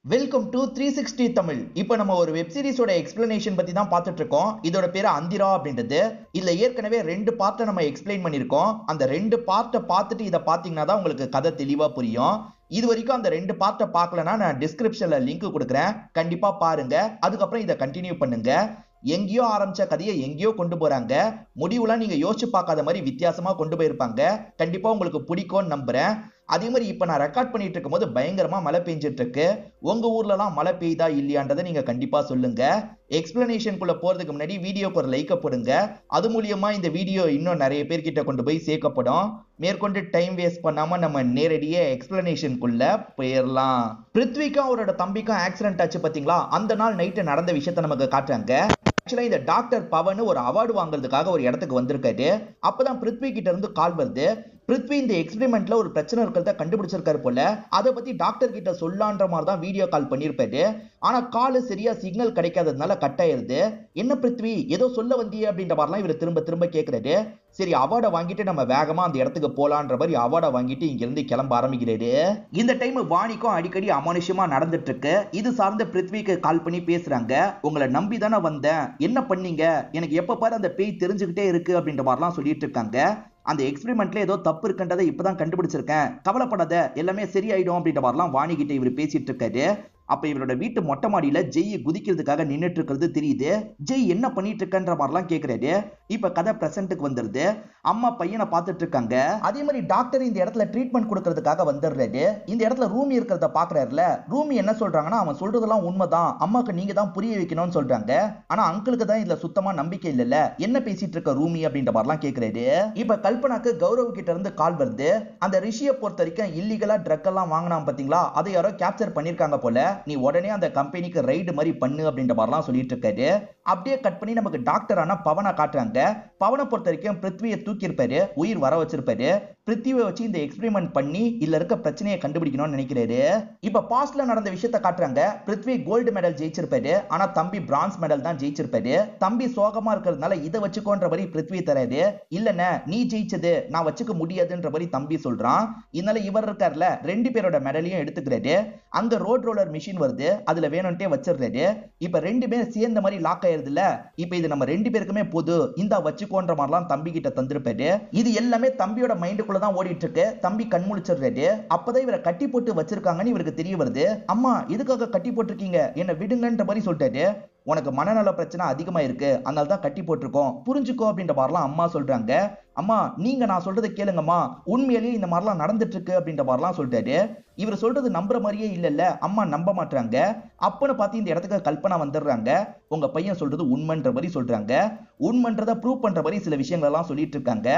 Welcome to 360 Tamil. இப்போ நம்ம ஒரு வெப் சீரிஸோட எக்ஸ்பிளனேஷன் பத்தி தான் பார்த்துட்டு இருக்கோம். இதோட பேரு அந்திரா அப்படின்றது. இதுல ஏற்கனவே 2 பார்ட்ட நம்ம எக்ஸ்பிளைன் பண்ணிருக்கோம். அந்த 2 பார்ட்ட பார்த்துட்டு இத பாத்தீங்கன்னா தான் உங்களுக்கு கதை தெளிவா புரியும். இது வரைக்கும் அந்த 2 பார்ட்ட பார்க்கலனா நான் டிஸ்கிரிப்ஷன்ல லிங்க் கொடுக்குறேன். கண்டிப்பா பாருங்க. அதுக்கப்புறம் இத கண்டினியூ பண்ணுங்க. எங்கேயோ ஆரம்பிச்ச கதையை எங்கேயோ கொண்டு போறாங்க. முடிவுலாம் நீங்க யோசிச்சு பார்க்காத மாதிரி வித்தியாசமா கொண்டு போயிருப்பாங்க. கண்டிப்பா உங்களுக்கு பிடிக்கும்னு நம்புறேன். அதே மாதிரி இப்ப நான் ரெக்கார்ட் பண்ணிட்டு இருக்கும் போது பயங்கரமா மழை பெஞ்சிட்டு இருக்கு. உங்க ஊர்ல எல்லாம் மழை பெய்தா இல்லையான்றதை நீங்க கண்டிப்பா சொல்லுங்க. எக்ஸ்பிளனேஷனுக்குள்ள போறதுக்கு முன்னாடி வீடியோக்கு ஒரு லைக் போடுங்க. அது மூலியமா இந்த வீடியோ இன்னும் நிறைய பேர்கிட்ட கொண்டு போய் சேர்க்கப்படும். மேற்கொண்டு டைம் வேஸ்ட் பண்ணாம நம்ம நேரடியே எக்ஸ்பிளனேஷனுக்குள்ள போயிடலாம். பிருத்விக்கும் அவரோட தம்பிக்கும் ஆக்சிடென்ட் ஆச்சு பாத்தீங்களா? அந்த நாள் நைட்டு நடந்த விஷயத்த நமக்கு காட்டுறாங்க. ஆக்சுவலா இந்த டாக்டர் பவன் ஒரு அவார்டு வாங்குறதுக்காக ஒரு இடத்துக்கு வந்திருக்காரு. அப்பதான் பிருத்வி கிட்ட இருந்து கால் வருது. பிருத்வி இந்த எக்ஸ்பெரிமெண்ட்ல ஒரு பிரச்சனை இருக்கிறத கண்டுபிடிச்சிருக்காரு போல. அதை பத்தி டாக்டர் கிட்ட சொல்லான்ற மாதிரி தான் வீடியோ கால் பண்ணிருப்பாரு. ஆனா கால் சரியா சிக்னல் கிடைக்காததுனால கட் ஆயிருது. என்ன பிருத்வி ஏதோ சொல்ல வந்தியே அப்படின்ற மாதிரிலாம் இவர் திரும்ப திரும்ப கேட்கிறாரு. சரி அவார்டை வாங்கிட்டு நம்ம வேகமா அந்த இடத்துக்கு போலான்ற மாதிரி அவார்டை வாங்கிட்டு இங்க இருந்து கிளம்ப ஆரம்பிக்கிறாரு. இந்த டைம் வாணிக்கும் அடிக்கடி அமானுஷ்யமா நடந்துட்டு இருக்கு. இது சார்ந்த பிருத்விக்கு கால் பண்ணி பேசுறாங்க. உங்களை நம்பி தானே வந்தேன், என்ன பண்ணீங்க, எனக்கு எப்ப பாரு அந்த பேய் தெரிஞ்சுக்கிட்டே இருக்கு அப்படின்ற மாதிரிலாம் சொல்லிட்டு இருக்காங்க. அந்த எக்ஸ்பெரிமெண்ட்ல ஏதோ தப்பு இருக்குன்றதை இப்பதான் கண்டுபிடிச்சிருக்கேன், கவலைப்படாத எல்லாமே சரியாயிடும் அப்படின்ற மாதிரிலாம் வாணி கிட்ட இவர் பேசிட்டு இருக்காரு. அப்ப இவரோட வீட்டு மொட்டை மாடியில ஜெய் குதிக்கிறதுக்காக நின்னுட்டு இருக்கிறது தெரியுது. ஜெய் என்ன பண்ணிட்டு இருக்கன்ற மாதிரிலாம் கேக்குறாரு. இப்ப கதை பிரசன்ட்டுக்கு வந்துருது. அம்மா பையனை பார்த்துட்டு இருக்காங்க. அதே மாதிரி டாக்டர் இந்த இடத்துல ட்ரீட்மெண்ட் கொடுக்கறதுக்காக வந்துடுறாரு. இந்த இடத்துல ரூமி இருக்கிறத பாக்குறாருல. ரூமி என்ன சொல்றாங்கன்னா அவன் சொல்றதெல்லாம் உண்மைதான், அம்மாக்கு நீங்க தான் புரிய வைக்கணும்னு சொல்றாங்க. ஆனா அங்கிளுக்கு தான் இதுல சுத்தமா நம்பிக்கை இல்ல. என்ன பேசிட்டு இருக்க ரூமி அப்படின்ற மாதிரிலாம் கேக்குறாரு. இப்ப கல்பனாக்கு கௌரவ் கிட்ட இருந்து கால் வருது. அந்த ரிஷியை பொறுத்த வரைக்கும் இல்லீகலா ட்ரக் எல்லாம் வாங்கினா பாத்தீங்களா, அதை யாரோ கேப்சர் பண்ணிருக்காங்க போல. நீ உடனே அந்த கம்பெனிக்கு ரைடு மாதிரி பண்ணு அப்படின்ற மாதிரிலாம் சொல்லிட்டு இருக்காரு. அப்படியே கட் பண்ணி நமக்கு டாக்டர் ஆனா பவனை காட்டுறாங்க. பவனை பொறுத்த வரைக்கும் பிருத்வியை தூக்கி இருப்பாரு, உயிர் வர வச்சிருப்பாரு. பிருத்வியை வச்சு இந்த எக்ஸ்பெரிமெண்ட் பண்ணி இதுல இருக்க பிரச்சனையை கண்டுபிடிக்கணும்னு நினைக்கிறாரு. இப்ப பாஸ்ட்ல நடந்த விஷயத்தை காட்டுறாங்க. பிருத்வி கோல்டு மெடல் ஜெயிச்சிருப்பாரு, ஆனா தம்பி பிரான்ஸ் மெடல் தான் ஜெயிச்சிருப்பாரு. தம்பி சோகமா இருக்கிறதுனால இதை வச்சுக்கோன்ற மாதிரி பிருத்வி தராது. இல்லன்னு நீ ஜெயிச்சது நான் வச்சுக்க முடியாதுன்ற மாதிரி தம்பி சொல்றான். இதனால இவர் இருக்கார்ல 2 பேரோட மெடலையும் எடுத்துக்கிறாரு. அங்க ரோட் ரோலர் மிஷின் வருது, அதுல வேணும்ட்டே வச்சிடுறாரு. இப்ப 2 பேர் சேர்ந்த மாதிரி லாக் ஆயிருதுல. இப்ப இது நம்ம 2 பேருக்குமே போது, இந்த வச்சுக்கோன்ற மாதிரிலாம் தம்பி கிட்ட தந்திருப்பாரு. இது எல்லாமே தம்பியோட மைண்டுக்குள்ள தான் ஓடிட்டு இருக்கு. தம்பி கண் முழிச்சிடுறாரு. அப்பதான் இவரை கட்டி போட்டு வச்சிருக்காங்கன்னு இவருக்கு தெரிய வருது. அம்மா எதுக்காக கட்டி போட்டிருக்கீங்க, என்ன விடுங்கன்ற மாதிரி சொல்லிட்டாரு. உனக்கு மனநல பிரச்சனை அதிகமா இருக்கு, அதனால தான் கட்டி போட்டிருக்கோம், புரிஞ்சுக்கோ அப்படின்ற மாதிரிலாம் அம்மா சொல்றாங்க. அம்மா நீங்க நான் சொல்றதை கேளுங்கம்மா, உண்மையிலேயே இந்த மாதிரிலாம் நடந்துட்டு இருக்கு அப்படின்ற மாதிரிலாம் சொல்லிட்டாரு. இவர் சொல்றது நம்புற மாதிரியே இல்ல. அம்மா நம்ப மாட்டாங்க. அப்பன்னு பார்த்து இந்த இடத்துக்கு கல்பனா வந்துடுறாங்க. உங்க பையன் சொல்றது உண்மைன்ற மாதிரி சொல்றாங்க. உண்மைன்றதை ப்ரூவ் பண்ற மாதிரி சில விஷயங்கள் எல்லாம் சொல்லிட்டு இருக்காங்க.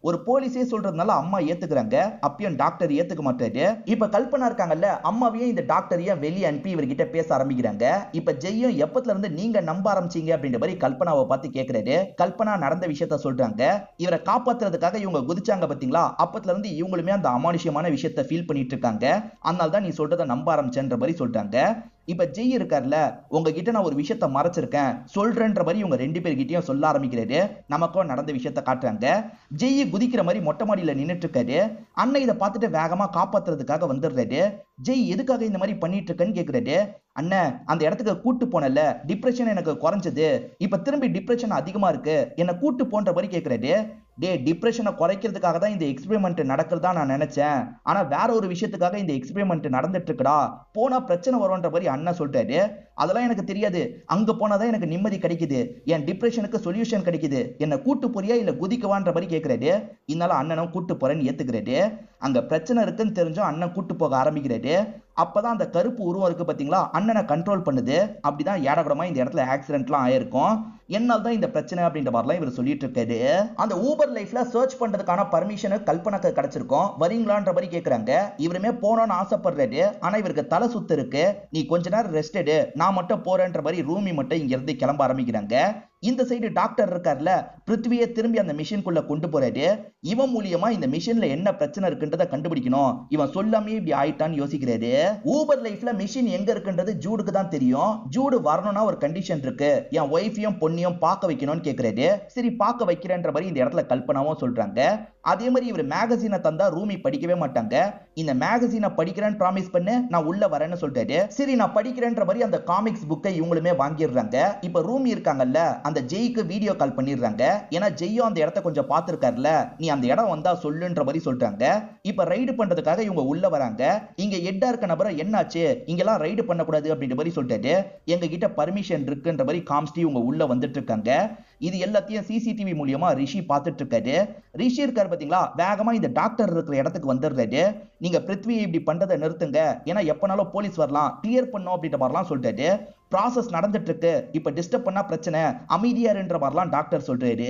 ஒரு போலீஸே சொல்றதுனால அம்மா ஏத்துக்கிறாங்க. அப்பயும் டாக்டர் ஏத்துக்க மாட்டாரு. இப்ப கல்பனா இருக்காங்கல்ல, அம்மாவையே இந்த டாக்டரையும் வெளியே அனுப்பி இவர்கிட்ட பேச ஆரம்பிக்கிறாங்க. இப்ப ஜெய்யும் எப்பத்துல இருந்து நீங்க நம்ப ஆரம்பிச்சீங்க அப்படின்ற மாதிரி கல்பனாவை பார்த்து கேட்கிறாரு. கல்பனா நடந்த விஷயத்த சொல்றாங்க. இவரை காப்பாத்துறதுக்காக இவங்க குதிச்சாங்க பாத்தீங்களா, அப்பத்துல இருந்து இவங்களுமே அந்த அமானுஷ்யமான விஷயத்த ஃபீல் பண்ணிட்டு இருக்காங்க. அதனால தான் நீ சொல்றதை நம்ப ஆரம்பிச்சேன்ற மாதிரி சொல்றாங்க. இப்ப ஜெய் இருக்கார்ல, உங்ககிட்ட நான் ஒரு விஷயத்த மறைச்சிருக்கேன் சொல்றேன்ற மாதிரி இவங்க 2 பேர்கிட்டயும் சொல்ல ஆரம்பிக்கிறாரு. நமக்கும் நடந்த விஷயத்த காட்டுறாங்க. ஜெய் குதிக்கிற மாதிரி மொட்டை மாடியில நின்னுட்டு இருக்காரு. அண்ணன் இதை பார்த்துட்டு வேகமா காப்பாத்துறதுக்காக வந்துடுறாரு. ஜெய் எதுக்காக இந்த மாதிரி பண்ணிட்டு இருக்கேன்னு கேக்குறாரு. அண்ணன் அந்த இடத்துக்கு கூட்டு போனல, டிப்ரெஷன் எனக்கு குறைஞ்சது, இப்ப திரும்பி டிப்ரெஷன் அதிகமா இருக்கு, என்ன கூட்டு போன்ற மாதிரி கேக்குறாரு. டே டிப்ரெஷனை குறைக்கிறதுக்காக தான் இந்த எக்ஸ்பெரிமெண்ட் நடக்கிறதா நான் நினைச்சேன், ஆனா வேற ஒரு விஷயத்துக்காக இந்த எக்ஸ்பெரிமெண்ட் நடந்துட்டு இருக்குடா, போனா பிரச்சனை வரும்ன்ற மாதிரி அண்ணன் சொல்லிட்டாரு. அதெல்லாம் எனக்கு தெரியாது, அங்க போனாதான் எனக்கு நிம்மதி கிடைக்குது, என் டிப்ரெஷனுக்கு சொல்யூஷன் கிடைக்குது, என்ன கூட்டு போறியா இல்ல குதிக்கவான்ற மாதிரி கேட்கிறாரு. இதனால அண்ணனும் கூட்டு போறேன்னு ஏத்துக்கிறாரு. அங்க பிரச்சனை இருக்குன்னு தெரிஞ்சும் அண்ணன் கூட்டு போக ஆரம்பிக்கிறாரு. அப்பதான் அந்த கருப்பு உருவம் இருக்கு பாத்தீங்களா, அண்ணனை கண்ட்ரோல் பண்ணுது. அப்படிதான் ஏடகுடமா இந்த இடத்துல ஆக்சிடென்ட்லாம் ஆயிருக்கும். என்னால் தான் இந்த பிரச்சனை அப்படின்ற மாதிரிலாம் இவர் சொல்லிட்டு இருக்காரு. அந்த ஊபர் லைஃப்ல சர்ச் பண்றதுக்கான பர்மிஷன் கல்பனாக்கு கிடைச்சிருக்கும், வரீங்களான்ற மாதிரி கேக்குறாங்க. இவருமே போனோம்னு ஆசைப்படுறாரு. ஆனா இவருக்கு தலை சுத்து இருக்கு. நீ கொஞ்ச நேரம் ரெஸ்ட் எடு, நான் மட்டும் போறேன்ற மாதிரி ரூமி மட்டும் இங்க இருந்து கிளம்ப ஆரம்பிக்கிறாங்க. இந்த சைடு டாக்டர் இருக்கார்ல, பிருத்வியை திரும்பி அந்த மிஷின்குள்ள கொண்டு போறாரு. இவன் மூலியமா இந்த மிஷின்ல என்ன பிரச்சனை இருக்குன்றத கண்டுபிடிக்கணும். இவன் சொல்லாமே இப்படி ஆயிட்டான்னு யோசிக்கிறாரு. ஊபர் லைஃப்ல மிஷின் எங்க இருக்குன்றது ஜூடுக்கு தான் தெரியும். ஜூடு வரணும்னா ஒரு கண்டிஷன் இருக்கு, என் ஒய்ஃபையும் பொண்ணையும் பார்க்க வைக்கணும்னு கேக்குறாரு. சரி பார்க்க வைக்கிறேன்ற மாதிரி இந்த இடத்துல கல்பனாவும் சொல்றாங்க. அதே மாதிரி இவர் மேகசினை தந்தா ரூமி படிக்கவே மாட்டாங்க. இந்த மேகசினை படிக்கிறேன்னு ப்ராமிஸ் பண்ணு, நான் உள்ள வரேன்னு சொல்லிட்டாரு. சரி நான் படிக்கிறேன்ற மாதிரி அந்த காமிக்ஸ் புக்கை இவங்களுமே வாங்கிடுறாங்க. இப்ப ரூமி இருக்காங்கல்ல, அந்த ஜெய்க்கு வீடியோ கால் பண்ணிடுறாங்க. ஏன்னா ஜெய்யும் அந்த இடத்த கொஞ்சம் பார்த்திருக்காருல, நீ அந்த இடம் வந்தா சொல்லுன்ற மாதிரி சொல்றாங்க. இப்ப ரைடு பண்றதுக்காக இவங்க உள்ள வராங்க. இங்க எட்டா இருக்க நபரை என்னாச்சு, இங்கெல்லாம் ரைடு பண்ணக்கூடாது அப்படின்ற மாதிரி சொல்லிட்டாரு. எங்க கிட்ட பர்மிஷன் இருக்குன்ற மாதிரி காமிச்சிட்டு இவங்க உள்ள வந்துட்டு இருக்காங்க. இது எல்லாத்தையும் சிசிடிவி மூலியமா ரிஷி பார்த்துட்டு இருக்காரு. ரிஷி இருக்காரு பாத்தீங்களா, வேகமா இந்த டாக்டர் இருக்கிற இடத்துக்கு வந்துடுறாரு. நீங்க பிருத்வி இப்படி பண்றதை நிறுத்துங்க, ஏன்னா எப்பனாலும் போலீஸ் வரலாம், கிளியர் பண்ணும் அப்படின்ற மாதிரிலாம் சொல்லிட்டாரு. ப்ராசஸ் நடந்துட்டு இருக்கு, இப்ப டிஸ்டர்ப் பண்ணா பிரச்சனை, அமைதியாருன்ற மாதிரிலாம் டாக்டர் சொல்றாரு.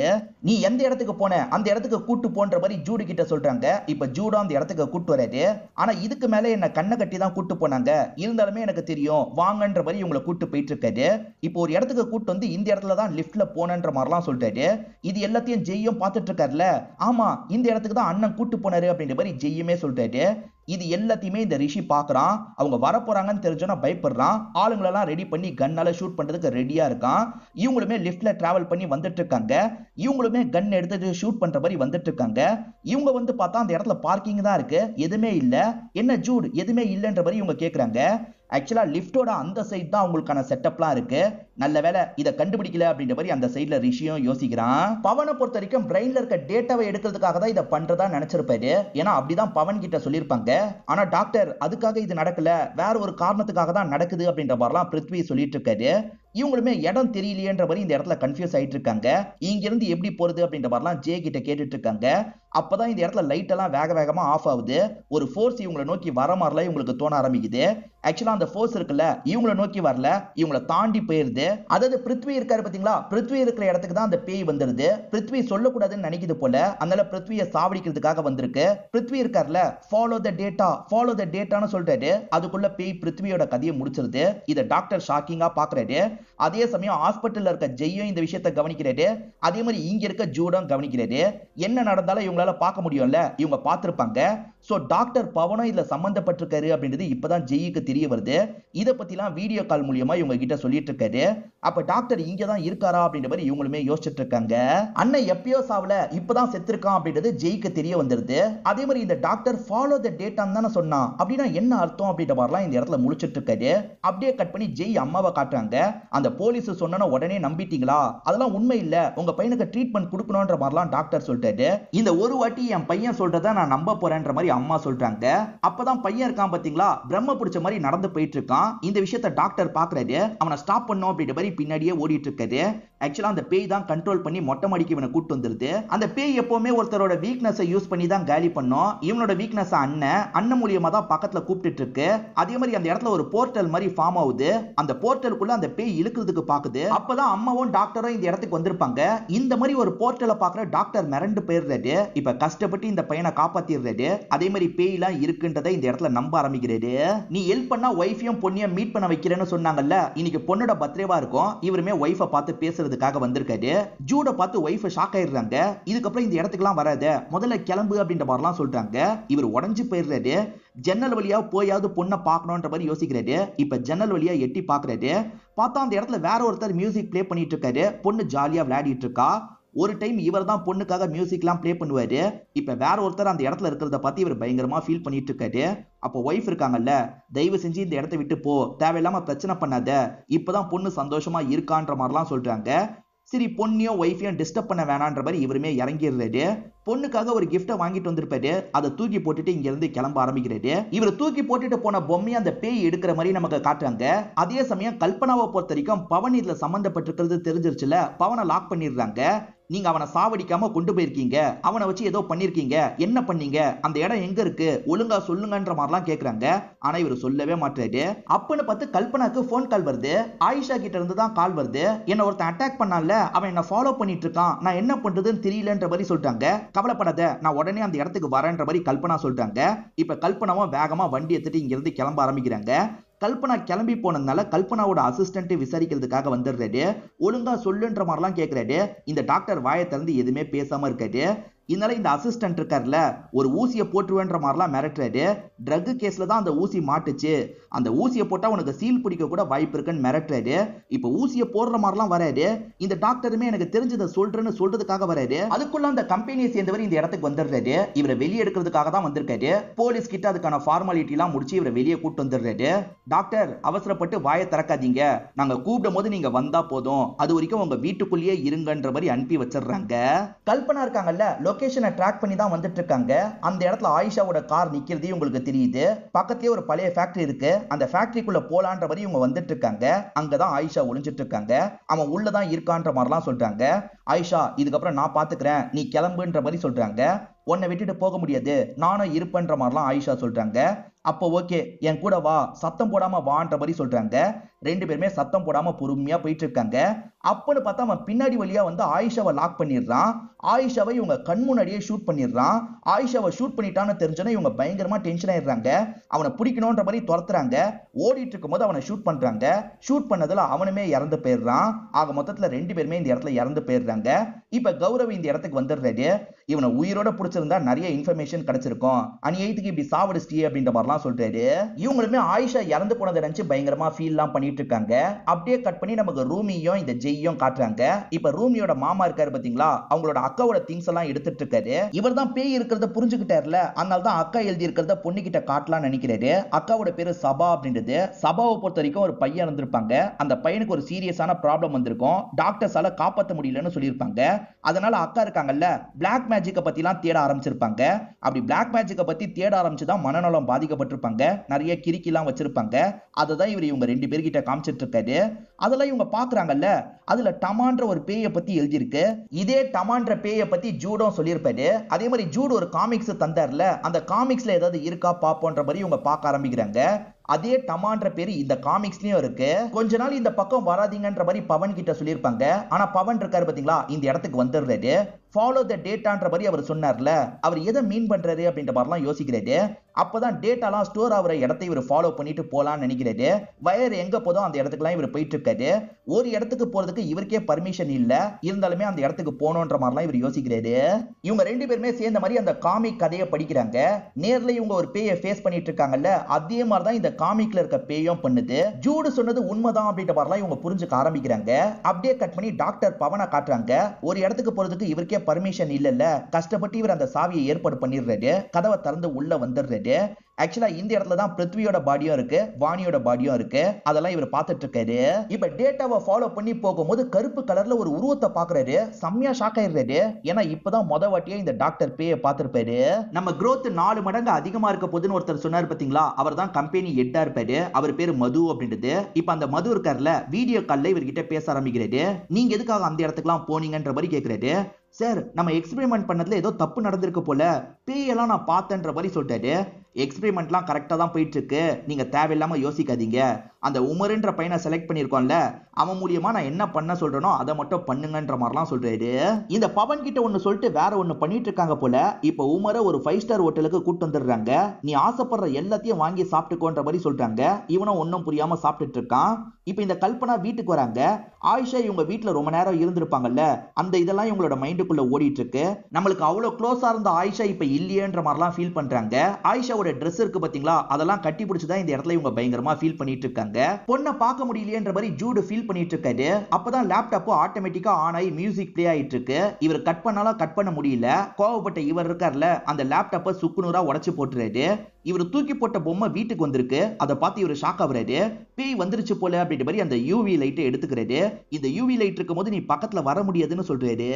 நீ எந்த இடத்துக்கு போன அந்த இடத்துக்கு கூட்டு போன்ற மாதிரி ஜூடு கிட்ட சொல்றாங்க. இப்ப ஜூடா அந்த இடத்துக்கு கூட்டு வராரு. ஆனா இதுக்கு மேல என்ன கண்ணை கட்டி தான் கூட்டு போனாங்க, இருந்தாலுமே எனக்கு தெரியும் வாங்கன்ற மாதிரி இவங்களை கூட்டு போயிட்டு இருக்காரு. இப்போ ஒரு இடத்துக்கு கூட்டு வந்து இந்த இடத்துல தான் லிஃப்ட்ல போனன்ற மாதிரிலாம் சொல்றாரு. இது எல்லாத்தையும் ஜெய்யும் பார்த்துட்டு இருக்காருல்ல, ஆமா இந்த இடத்துக்கு தான் அண்ணன் கூட்டு போனாரு அப்படின்ற மாதிரி ஜெய்யுமே சொல்றாரு. இது எல்லாத்தையுமே இந்த ரிஷி பாக்குறான். அவங்க வர போறாங்கன்னு தெரிஞ்சோன்னா பயப்படுறான். ஆளுங்களெல்லாம் ரெடி பண்ணி கன்னால ஷூட் பண்றதுக்கு ரெடியா இருக்கான். இவங்களுமே லிஃப்ட்ல டிராவல் பண்ணி வந்துட்டு இருக்காங்க. இவங்களுமே கன் எடுத்து ஷூட் பண்ற மாதிரி வந்துட்டு இருக்காங்க. இவங்க வந்து பார்த்தா அந்த இடத்துல பார்க்கிங் தான் இருக்கு, எதுவுமே இல்ல. என்ன ஜூட் எதுவுமே இல்லைன்ற மாதிரி இவங்க கேக்குறாங்க. ஆக்சுவலா லிஃப்டோட அந்த சைடு தான் அவங்களுக்கான செட்டப்லாம் இருக்கு. நல்ல வேலை இதை கண்டுபிடிக்கல அப்படின்ற மாதிரி அந்த சைடுல ரிஷியும் யோசிக்கிறான். பவனை பொறுத்த வரைக்கும் பிரெயின்ல இருக்க டேட்டாவை எடுக்கிறதுக்காக தான் இதை பண்றதா நினைச்சிருப்பாரு. ஏன்னா அப்படிதான் பவன் கிட்ட சொல்லியிருப்பாங்க. ஆனா டாக்டர் அதுக்காக இது நடக்கல, வேற ஒரு காரணத்துக்காக தான் நடக்குது அப்படின்ற மாதிரிலாம் பிருத்வி சொல்லிட்டு இருக்காரு. இவங்களுமே இடம் தெரியலையேன்ற மாதிரி இந்த இடத்துல கன்ஃபியூஸ் ஆயிட்டு இருக்காங்க. இங்க இருந்து எப்படி போறது அப்படின்ற மாதிரிலாம் ஜே கிட்ட கேட்டுட்டு இருக்காங்க. அப்பதான் இந்த இடத்துல லைட் எல்லாம் வேக வேகமா ஆஃப் ஆகுது. ஒரு ஃபோர்ஸ் இவங்களை நோக்கி வர மாதிரிலாம் இவங்களுக்கு தோண ஆரம்பிக்குது. ஆக்சுவலா அந்த ஃபோர்ஸ் இருக்குல்ல, இவங்களை நோக்கி வரல, இவங்களை தாண்டி போயிருது. அதாவது பிருத்வி இருக்காரு பாத்தீங்களா, பிருத்வி இருக்கிற இடத்துக்கு தான் அந்த பேய் வந்துருது. பிருத்வி சொல்லக்கூடாதுன்னு நினைக்குது போல, அதனால பிருத்வியை சாவடிக்கிறதுக்காக வந்திருக்கு. பிருத்வி இருக்காருல, follow the data, follow the டேட்டான்னு சொல்றாரு. அதுக்குள்ள பேய் பிருத்வியோட கதையை முடிச்சிருது. இதை டாக்டர் ஷாக்கிங்கா பாக்குறாரு. அதே சமயம் ஹாஸ்பிட்டல்ல இருக்க ஜெய்யும் இந்த விஷயத்தை கவனிக்கிறாரு. அதே மாதிரி இங்க இருக்க ஜூடும் கவனிக்கிறாரு. என்ன நடந்தாலும் இவங்களால பார்க்க முடியும்ல, இவங்க பார்த்திருப்பாங்க. சோ டாக்டர் பவனும் இதுல சம்பந்தப்பட்டிருக்காரு அப்படின்றது இப்பதான் ஜெய்க்கு தெரிய வருது. இத பத்திலாம் வீடியோ கால் மூலியமா இவங்க கிட்ட சொல்லிட்டு இருக்காரு. அப்ப டாக்டர் இங்க தான் இருக்காரா அப்படின்ற மாதிரி இவங்களுமே யோசிச்சுட்டு இருக்காங்க. அண்ணன் எப்பயோ சாவல, இப்பதான் செத்துருக்கான் அப்படின்றது ஜெய்க்கு தெரிய வந்துருது. அதே மாதிரி இந்த டாக்டர் ஃபாலோ த டேட்டான்னு தானே சொன்னான், அப்படின்னா என்ன அர்த்தம் அப்படின்ற மாதிரிலாம் இந்த இடத்துல முழிச்சிட்டு இருக்காரு. அப்படியே கட் பண்ணி ஜெய் அம்மாவை காட்டுறாங்க. அந்த போலீஸ் சொன்னா உடனே நம்பிட்டீங்களா, அதெல்லாம் உண்மை இல்ல, உங்க பையனுக்கு ட்ரீட்மெண்ட் கொடுக்கணும்ன்ற மாதிரிலாம் டாக்டர் சொல்லிட்டாரு. இந்த ஒரு வாட்டி என் பையன் சொல்றதை நான் நம்ப போறேன்ற மாதிரி அம்மா சொல்றாங்க. அப்பதான் பையன் இருக்கான் பாத்தீங்களா, பிரம்ம பிடிச்ச மாதிரி நடந்து போயிட்டு இருக்கான். இந்த விஷயத்தை டாக்டர் பாக்குறாரு. அவனை ஸ்டாப் பண்ணும் அப்படின்ற மாதிரி பின்னாடியே ஓடிட்டு இருக்காரு. ஆக்சுவலா அந்த பேய் தான் கண்ட்ரோல் பண்ணி மொட்டை மாடிக்கு இவனை கூட்டு வந்துருது. அந்த பேய் எப்பவுமே ஒருத்தரோட வீக்னஸை யூஸ் பண்ணி தான் காலி பண்ணும். இவனோட வீக்னஸ் அண்ணன் மூலியமா தான் பக்கத்துல கூப்பிட்டு இருக்கு. அதே மாதிரி அந்த இடத்துல ஒரு போர்ட்டல் மாதிரி ஃபார்ம் ஆகுது. அந்த போர்ட்டலுக்குள்ள அந்த பேய் இழுக்கிறதுக்கு பாக்குது. அப்பதான் அம்மாவும் டாக்டரும் இந்த இடத்துக்கு வந்திருப்பாங்க. இந்த மாதிரி ஒரு போர்ட்டலை பாக்குற டாக்டர் மிரண்டு போயிடுறாரு. இப்ப கஷ்டப்பட்டு இந்த பையனை காப்பாத்திடுறாரு. அதே மாதிரி பேய்லாம் இருக்குன்றதை இந்த இடத்துல நம்ப ஆரம்பிக்கிறாரு. நீ ஹெல்ப் பண்ணா ஒய்ஃபையும் பொண்ணையும் மீட் பண்ண வைக்கிறேன்னு சொன்னாங்கல்ல, இன்னைக்கு பொண்ணோட பர்த்டேவா இருக்கும். இவருமே ஒய்ஃபை பார்த்து பேசுறதுக்காக வந்திருக்காரு. ஜூட பார்த்து ஒய்ஃப் ஷாக் ஆயிடுறாங்க. இதுக்கப்புறம் இந்த இடத்துக்குலாம் வராத, முதல்ல கிளம்பு அப்படின்ற மாதிரிலாம் சொல்றாங்க. இவர் உடஞ்சு போயிடுறாரு. ஜன்னல் வழியா போயாவது பொண்ணை பார்க்கணுன்ற மாதிரி யோசிக்கிறாரு. இப்ப ஜன்னல் வழியா எட்டி பாக்குறாரு. பார்த்தா அந்த இடத்துல வேற ஒருத்தர் மியூசிக் பிளே பண்ணிட்டு இருக்காரு. பொண்ணு ஜாலியா விளையாடிட்டு இருக்கா. ஒரு டைம் இவர் தான் பொண்ணுக்காக மியூசிக்லாம் பிளே பண்ணுவாரு. இப்ப வேற ஒருத்தர் அந்த இடத்துல இருக்கிறத பத்தி இவர் பயங்கரமா ஃபீல் பண்ணிட்டு இருக்காரு. அப்போ ஒய்ஃப் இருக்காங்கல்ல, தயவு செஞ்சு இந்த இடத்த விட்டு போ, தேவையில்லாம பிரச்சனை பண்ணாத, இப்பதான் பொண்ணு சந்தோஷமா இருக்கான்ற மாதிரிலாம் சொல்றாங்க. சரி பொண்ணையும் ஒய்ஃபையும் டிஸ்டர்ப் பண்ண வேணான்ற மாதிரி இவருமே இறங்கிடுறாரு. பொண்ணுக்காக ஒரு கிஃப்டை வாங்கிட்டு வந்திருப்பாரு. அதை தூக்கி போட்டுட்டு இங்க இருந்து கிளம்ப ஆரம்பிக்கிறாரு. இவர் தூக்கி போட்டுட்டு போன பொம்மையை அந்த பேய் எடுக்கிற மாதிரி நமக்கு காட்டுறாங்க. அதே சமயம் கல்பனாவை பொறுத்த வரைக்கும் பவன் இதுல சம்பந்தப்பட்டிருக்கிறது தெரிஞ்சிருச்சுல, பவனை லாக் பண்ணிடுறாங்க. நீங்க அவனை சாவடிக்காம கொண்டு போயிருக்கீங்க, அவனை வச்சு ஏதோ பண்ணிருக்கீங்க, என்ன பண்ணீங்க, அந்த இடம் எங்க இருக்கு, ஒழுங்கா சொல்லுங்கன்ற மாதிரிலாம் கேக்குறாங்க. ஆனா இவர் சொல்லவே மாட்டாரு. அப்பன்னு பார்த்து கல்பனாக்கு போன் கால் வருது. ஆயிஷா கிட்ட இருந்து தான் கால் வருது. என்ன ஒருத்தன் அட்டாக் பண்ணால, அவன் என்ன ஃபாலோ பண்ணிட்டு இருக்கான், நான் என்ன பண்றதுன்னு தெரியலன்ற மாதிரி சொல்றாங்க. கவலைப்படாத, நான் உடனே அந்த இடத்துக்கு வரேன்ற மாதிரி கல்பனா சொல்றாங்க. இப்ப கல்பனாவும் வேகமா வண்டி எடுத்துட்டு இங்க இருந்து கிளம்ப ஆரம்பிக்கிறாங்க. கல்பனா கிளம்பி போனதுனால கல்பனாவோட அசிஸ்டன்ட் விசாரிக்கிறதுக்காக வந்துடுறாரு. ஒழுங்கா சொல்லுன்ற மாதிரிலாம் கேட்கிறாரு. இந்த டாக்டர் வாயை திறந்து எதுவுமே பேசாம இருக்காரு. இதனால இந்த அசிஸ்டன்ட் இருக்கார்ல, ஒரு ஊசியை போட்டுருவேன்ற மாதிரிலாம் மிரட்டுறாரு. ட்ரக் கேஸ்ல தான் அந்த ஊசி மாட்டுச்சு, அந்த ஊசியை போட்டா உனக்கு சீல் பிடிக்க கூட வாய்ப்பு இருக்குன்னு மிரட்டுறாரு. இப்ப ஊசியை போடுற மாதிரிலாம் வராரு. இந்த டாக்டருமே எனக்கு தெரிஞ்சதை சொல்றேன்னு சொல்றதுக்காக வராரு. அதுக்குள்ள அந்த கம்பெனியை சேர்ந்தவர் இந்த இடத்துக்கு வந்துடுறாரு. இவரை வெளியே எடுக்கிறதுக்காக தான் வந்திருக்காரு. போலீஸ் கிட்ட அதுக்கான ஃபார்மாலிட்டி எல்லாம் முடிச்சு இவரை வெளியே கூட்டு வந்துடுறாரு. டாக்டர், அவசரப்பட்டு வாயை திறக்காதீங்க, நாங்க கூப்பிடும் போது நீங்க வந்தா போதும், அது வரைக்கும் உங்க வீட்டுக்குள்ளேயே இருங்கன்ற மாதிரி அனுப்பி வச்சிடுறாங்க. கல்பனா இருக்காங்கல்ல, லொகேஷனை ட்ராக் பண்ணி தான் வந்துட்டு இருக்காங்க. அந்த இடத்துல ஆயிஷாவோட கார் நிக்கிறது உங்களுக்கு தெரியுது. பக்கத்துலயே ஒரு பழைய ஃபேக்டரி இருக்கு. அந்த ஃபேக்டரிக்குள்ள போலான்ற மாதிரி இவங்க வந்துட்டு இருக்காங்க. அங்கதான் ஆயிஷா ஒளிஞ்சிட்டு இருக்காங்க. அவன் உள்ளதான் இருக்கான்ற மாதிரிலாம் சொல்றாங்க. ஆயிஷா, இதுக்கப்புறம் நான் பாத்துக்கிறேன், நீ கிளம்புன்ற மாதிரி சொல்றாங்க. உன்னை விட்டுட்டு போக முடியாது, நானும் இருப்பேன்ற மாதிரிலாம் ஆயிஷா சொல்றாங்க. அப்போ ஓகே, என் கூட வா, சத்தம் போடாம வான்ற மாதிரி சொல்றாங்க. ரெண்டு பேருமே சத்தம் போடாம பொறுமையா போயிட்டு இருக்காங்க. அப்பன்னு பார்த்தா அவன் பின்னாடி வழியா வந்து ஆயிஷாவை லாக் பண்ணிடுறான். ஆயிஷாவை இவங்க கண் முன்னாடியே ஷூட் பண்ணிடுறான். ஆயிஷாவை ஷூட் பண்ணிட்டான்னு தெரிஞ்சோன்னா இவங்க பயங்கரமா டென்ஷன் ஆயிடுறாங்க. அவனை பிடிக்கணும்ன்ற மாதிரி துரத்துறாங்க. ஓடிட்டு இருக்கும் போது அவனை ஷூட் பண்றாங்க. ஷூட் பண்ணதுல அவனுமே இறந்து போயிடுறான். ஆக மொத்தத்துல ரெண்டு பேருமே இந்த இடத்துல இறந்து போயிடுறாங்க. இப்ப கௌரவ் இந்த இடத்துக்கு வந்துடுறாரு. இவனை உயிரோட பிடிச்சிருந்தா நிறைய இன்ஃபர்மேஷன் கிடைச்சிருக்கும், அநியாயத்துக்கு இப்படி சாவடிச்சிட்டியே அப்படின்ற மாதிரிலாம் சொல்றாரு. இவங்களுமே ஆயிஷா இறந்து போனதை நினைச்சு பயங்கரமா ஃபீல்லாம் பண்ணிட்டு இருக்காங்க. அப்படியே கட் பண்ணி நமக்கு ரூமியும் இந்த ஜெய்யும் காட்டுறாங்க. இப்ப ரூமியோட மாமா இருக்காரு பாத்தீங்களா, அவங்களோட அக்காவோட திங்ஸ் எல்லாம் எடுத்துட்டு இருக்காரு. இவர் தான் பேய் இருக்கிறத புரிஞ்சுக்கிட்டாருல, அதனால தான் அக்கா எழுதி இருக்கிறத பொண்ணு கிட்ட காட்டலாம்னு நினைக்கிறாரு. அக்காவோட பேரு சபா அப்படின்றது. சபாவை பொறுத்த வரைக்கும் ஒரு பையன் இருந்திருப்பாங்க. அந்த பையனுக்கு ஒரு சீரியஸான ப்ராப்ளம் வந்திருக்கும். டாக்டர்ஸால காப்பாற்ற முடியலன்னு சொல்லியிருப்பாங்க. அதனால அக்கா இருக்காங்கல்ல, பிளாக் மேஜிக்கை பத்தி எல்லாம் தேட ஆரம்பிச்சிருப்பாங்க. அப்படி பிளாக் மேஜிக்கை பத்தி தேட ஆரம்பிச்சுதான் மனநலம் பாதிக்கப்பட்டிருப்பாங்க. நிறைய கிறுக்கிலாம் வச்சிருப்பாங்க. அததான் இவங்க ரெண்டு பேர்கிட்ட காமிச்சிட்டு இருக்காரு. அதெல்லாம் இவங்க பாக்குறாங்கல்ல, அதுல டமான்ற ஒரு பேயை பத்தி எழுதியிருக்கு. இதே டமான்ற பேயை பத்தி ஜூடும் சொல்லியிருப்பாரு. அதே மாதிரி ஜூட் ஒரு காமிக்ஸ் தந்தார்ல, அந்த காமிக்ஸ்ல ஏதாவது இருக்கா பாப்போன்ற மாதிரி இவங்க பார்க்க ஆரம்பிக்கிறாங்க. அதே டமான்ற பேரு இந்த காமிக்ஸ்லயும் இருக்கு. கொஞ்ச நாள் இந்த பக்கம் வராதீங்கன்ற மாதிரி பவன் கிட்ட சொல்லியிருப்பாங்க. ஆனா பவன் இருக்காரு பாத்தீங்களா, இந்த இடத்துக்கு வந்துடுறாரு. ஃபாலோ த டேட்டான்ற மாதிரி அவர் சொன்னார்ல, அவர் எதை மீன் பண்றாரு அப்படின்ற மாதிரிலாம் யோசிக்கிறாரு. அப்பதான் டேட்டாலாம் ஸ்டோர் ஆகிற இடத்தை இவர் ஃபாலோ பண்ணிட்டு போலான்னு நினைக்கிறாரு. வயர் எங்க போதோ அந்த இடத்துக்குலாம் இவர் போயிட்டு இருக்காரு. ஒரு இடத்துக்கு போறதுக்கு இவருக்கே பர்மிஷன் இல்ல, இருந்தாலுமே அந்த இடத்துக்கு போனோன்ற மாதிரிலாம் இவர் யோசிக்கிறாரு. இவங்க ரெண்டு பேருமே சேர்ந்த மாதிரி அந்த காமிக் கதையை படிக்கிறாங்க. நேர்ல இவங்க ஒரு பேயை ஃபேஸ் பண்ணிட்டு இருக்காங்கல்ல, அதே மாதிரிதான் இந்த காமிக்ல இருக்க பேயும் பண்ணுது. ஜூடு சொன்னது உண்மைதான் அப்படின்ற மாதிரிலாம் இவங்க புரிஞ்சுக்க ஆரம்பிக்கிறாங்க. அப்படியே கட் பண்ணி டாக்டர் பவனை காட்டுறாங்க. ஒரு இடத்துக்கு போறதுக்கு இவருக்கே பர்மிஷன் இல்லல்ல, கஷ்டப்பட்டு இவர் அந்த சாவியை ஏற்பாடு பண்ணிடுறாரு. கதவை திறந்து உள்ள வந்துடுறாரு. ஆக்சுவலா இந்த இடத்துல தான் பிருத்வியோட பாடியும் இருக்கு, வாணியோட பாடியும் இருக்கு. அதெல்லாம் இவர் பார்த்துட்டு இருக்காரு. இப்ப டேட்டாவை ஃபாலோ பண்ணி போகும்போது கருப்பு கலர்ல ஒரு உருவத்தை பாக்குறாரு. செம்மையா ஷாக் ஆயிடுறாரு. ஏன்னா இப்பதான் முத வாட்டியா இந்த டாக்டர் பேயை பார்த்திருப்பாரு. நம்ம growth 4 மடங்கு அதிகமா இருக்க போதுன்னு ஒருத்தர் சொன்னார் பாத்தீங்களா, அவர் தான் கம்பெனி ஹெட்டா இருப்பாரு. அவர் பேரு மது அப்படின்றது. இப்ப அந்த மது இருக்கார்ல, வீடியோ கால்ல இவர்கிட்ட பேச ஆரம்பிக்கிறாரு. நீங்க எதுக்காக அந்த இடத்துக்குலாம் போனீங்கன்ற மாதிரி கேட்கிறாரு. சார், நம்ம எக்ஸ்பெரிமெண்ட் பண்ணதுல ஏதோ தப்பு நடந்திருக்கு போல, பேயெல்லாம் நான் பார்த்தேன்ற மாதிரி சொல்லிட்டாரு. எக்ஸ்பெரிமெண்ட்லாம் கரெக்டா தான் போயிட்டு இருக்கு, நீங்க தேவையில்லாம யோசிக்காதீங்க. அந்த உமர்ன்ற பையனை செலக்ட் பண்ணிருக்கோம்ல, அவன் மூலியமா நான் என்ன பண்ண சொல்றேனோ அதை மட்டும் பண்ணுங்கன்ற மாதிரிலாம் சொல்றாரு. இந்த பவன் கிட்ட ஒன்னு சொல்லிட்டு வேற ஒன்னு பண்ணிட்டு இருக்காங்க போல. இப்ப உமரை ஒரு 5 ஸ்டார் ஹோட்டலுக்கு கூட்டு வந்துடுறாங்க. நீ ஆசைப்படுற எல்லாத்தையும் வாங்கி சாப்பிட்டுக்கோன்ற மாதிரி சொல்றாங்க. இவனும் ஒன்னும் புரியாம சாப்பிட்டுட்டு இருக்கான். இப்ப இந்த கல்பனா வீட்டுக்கு வராங்க. ஆயிஷா இவங்க வீட்டுல ரொம்ப நேரம் இருந்திருப்பாங்கல்ல, அந்த இதெல்லாம் இவங்களோட மைண்டுக்குள்ள ஓடிட்டு இருக்கு. நம்மளுக்கு அவ்வளவு க்ளோஸா இருந்த ஆயிஷா இப்ப இல்லையேன்ற மாதிரிலாம் ஃபீல் பண்றாங்க. ஆயிஷாவோட ட்ரெஸ் இருக்கு பாத்தீங்களா, அதெல்லாம் கட்டி பிடிச்சுதான் இந்த இடத்துல இவங்க பயங்கரமா ஃபீல் பண்ணிட்டு இருக்காங்க. பொண்ணை பார்க்க முடியலையேன்ற மாதிரி ஜூடு ஃபீல் பண்ணிட்டு இருக்காரு. அப்பதான் லேப்டாப் ஆட்டோமேட்டிக்கா ஆன் ஆகி மியூசிக் பிளே ஆயிட்டு இருக்கு. இவர் கட் பண்ணாலும் கட் பண்ண முடியல. கோவப்பட்ட இவர் இருக்கார்ல, அந்த லேப்டாப்பை சுக்குநூறா உடைச்சு போட்டுறாரு. இவர் தூக்கி போட்ட பொம்மை வீட்டுக்கு வந்திருக்கு. அதை பார்த்து இவர் ஷாக் ஆகுறாரு. பேய் வந்துருச்சு போல அப்படின்ற மாதிரி அந்த யூவி லைட்டை எடுத்துக்கிறாரு. இந்த யூவி லைட் இருக்கும் போது நீ பக்கத்துல வர முடியாதுன்னு சொல்றாரு.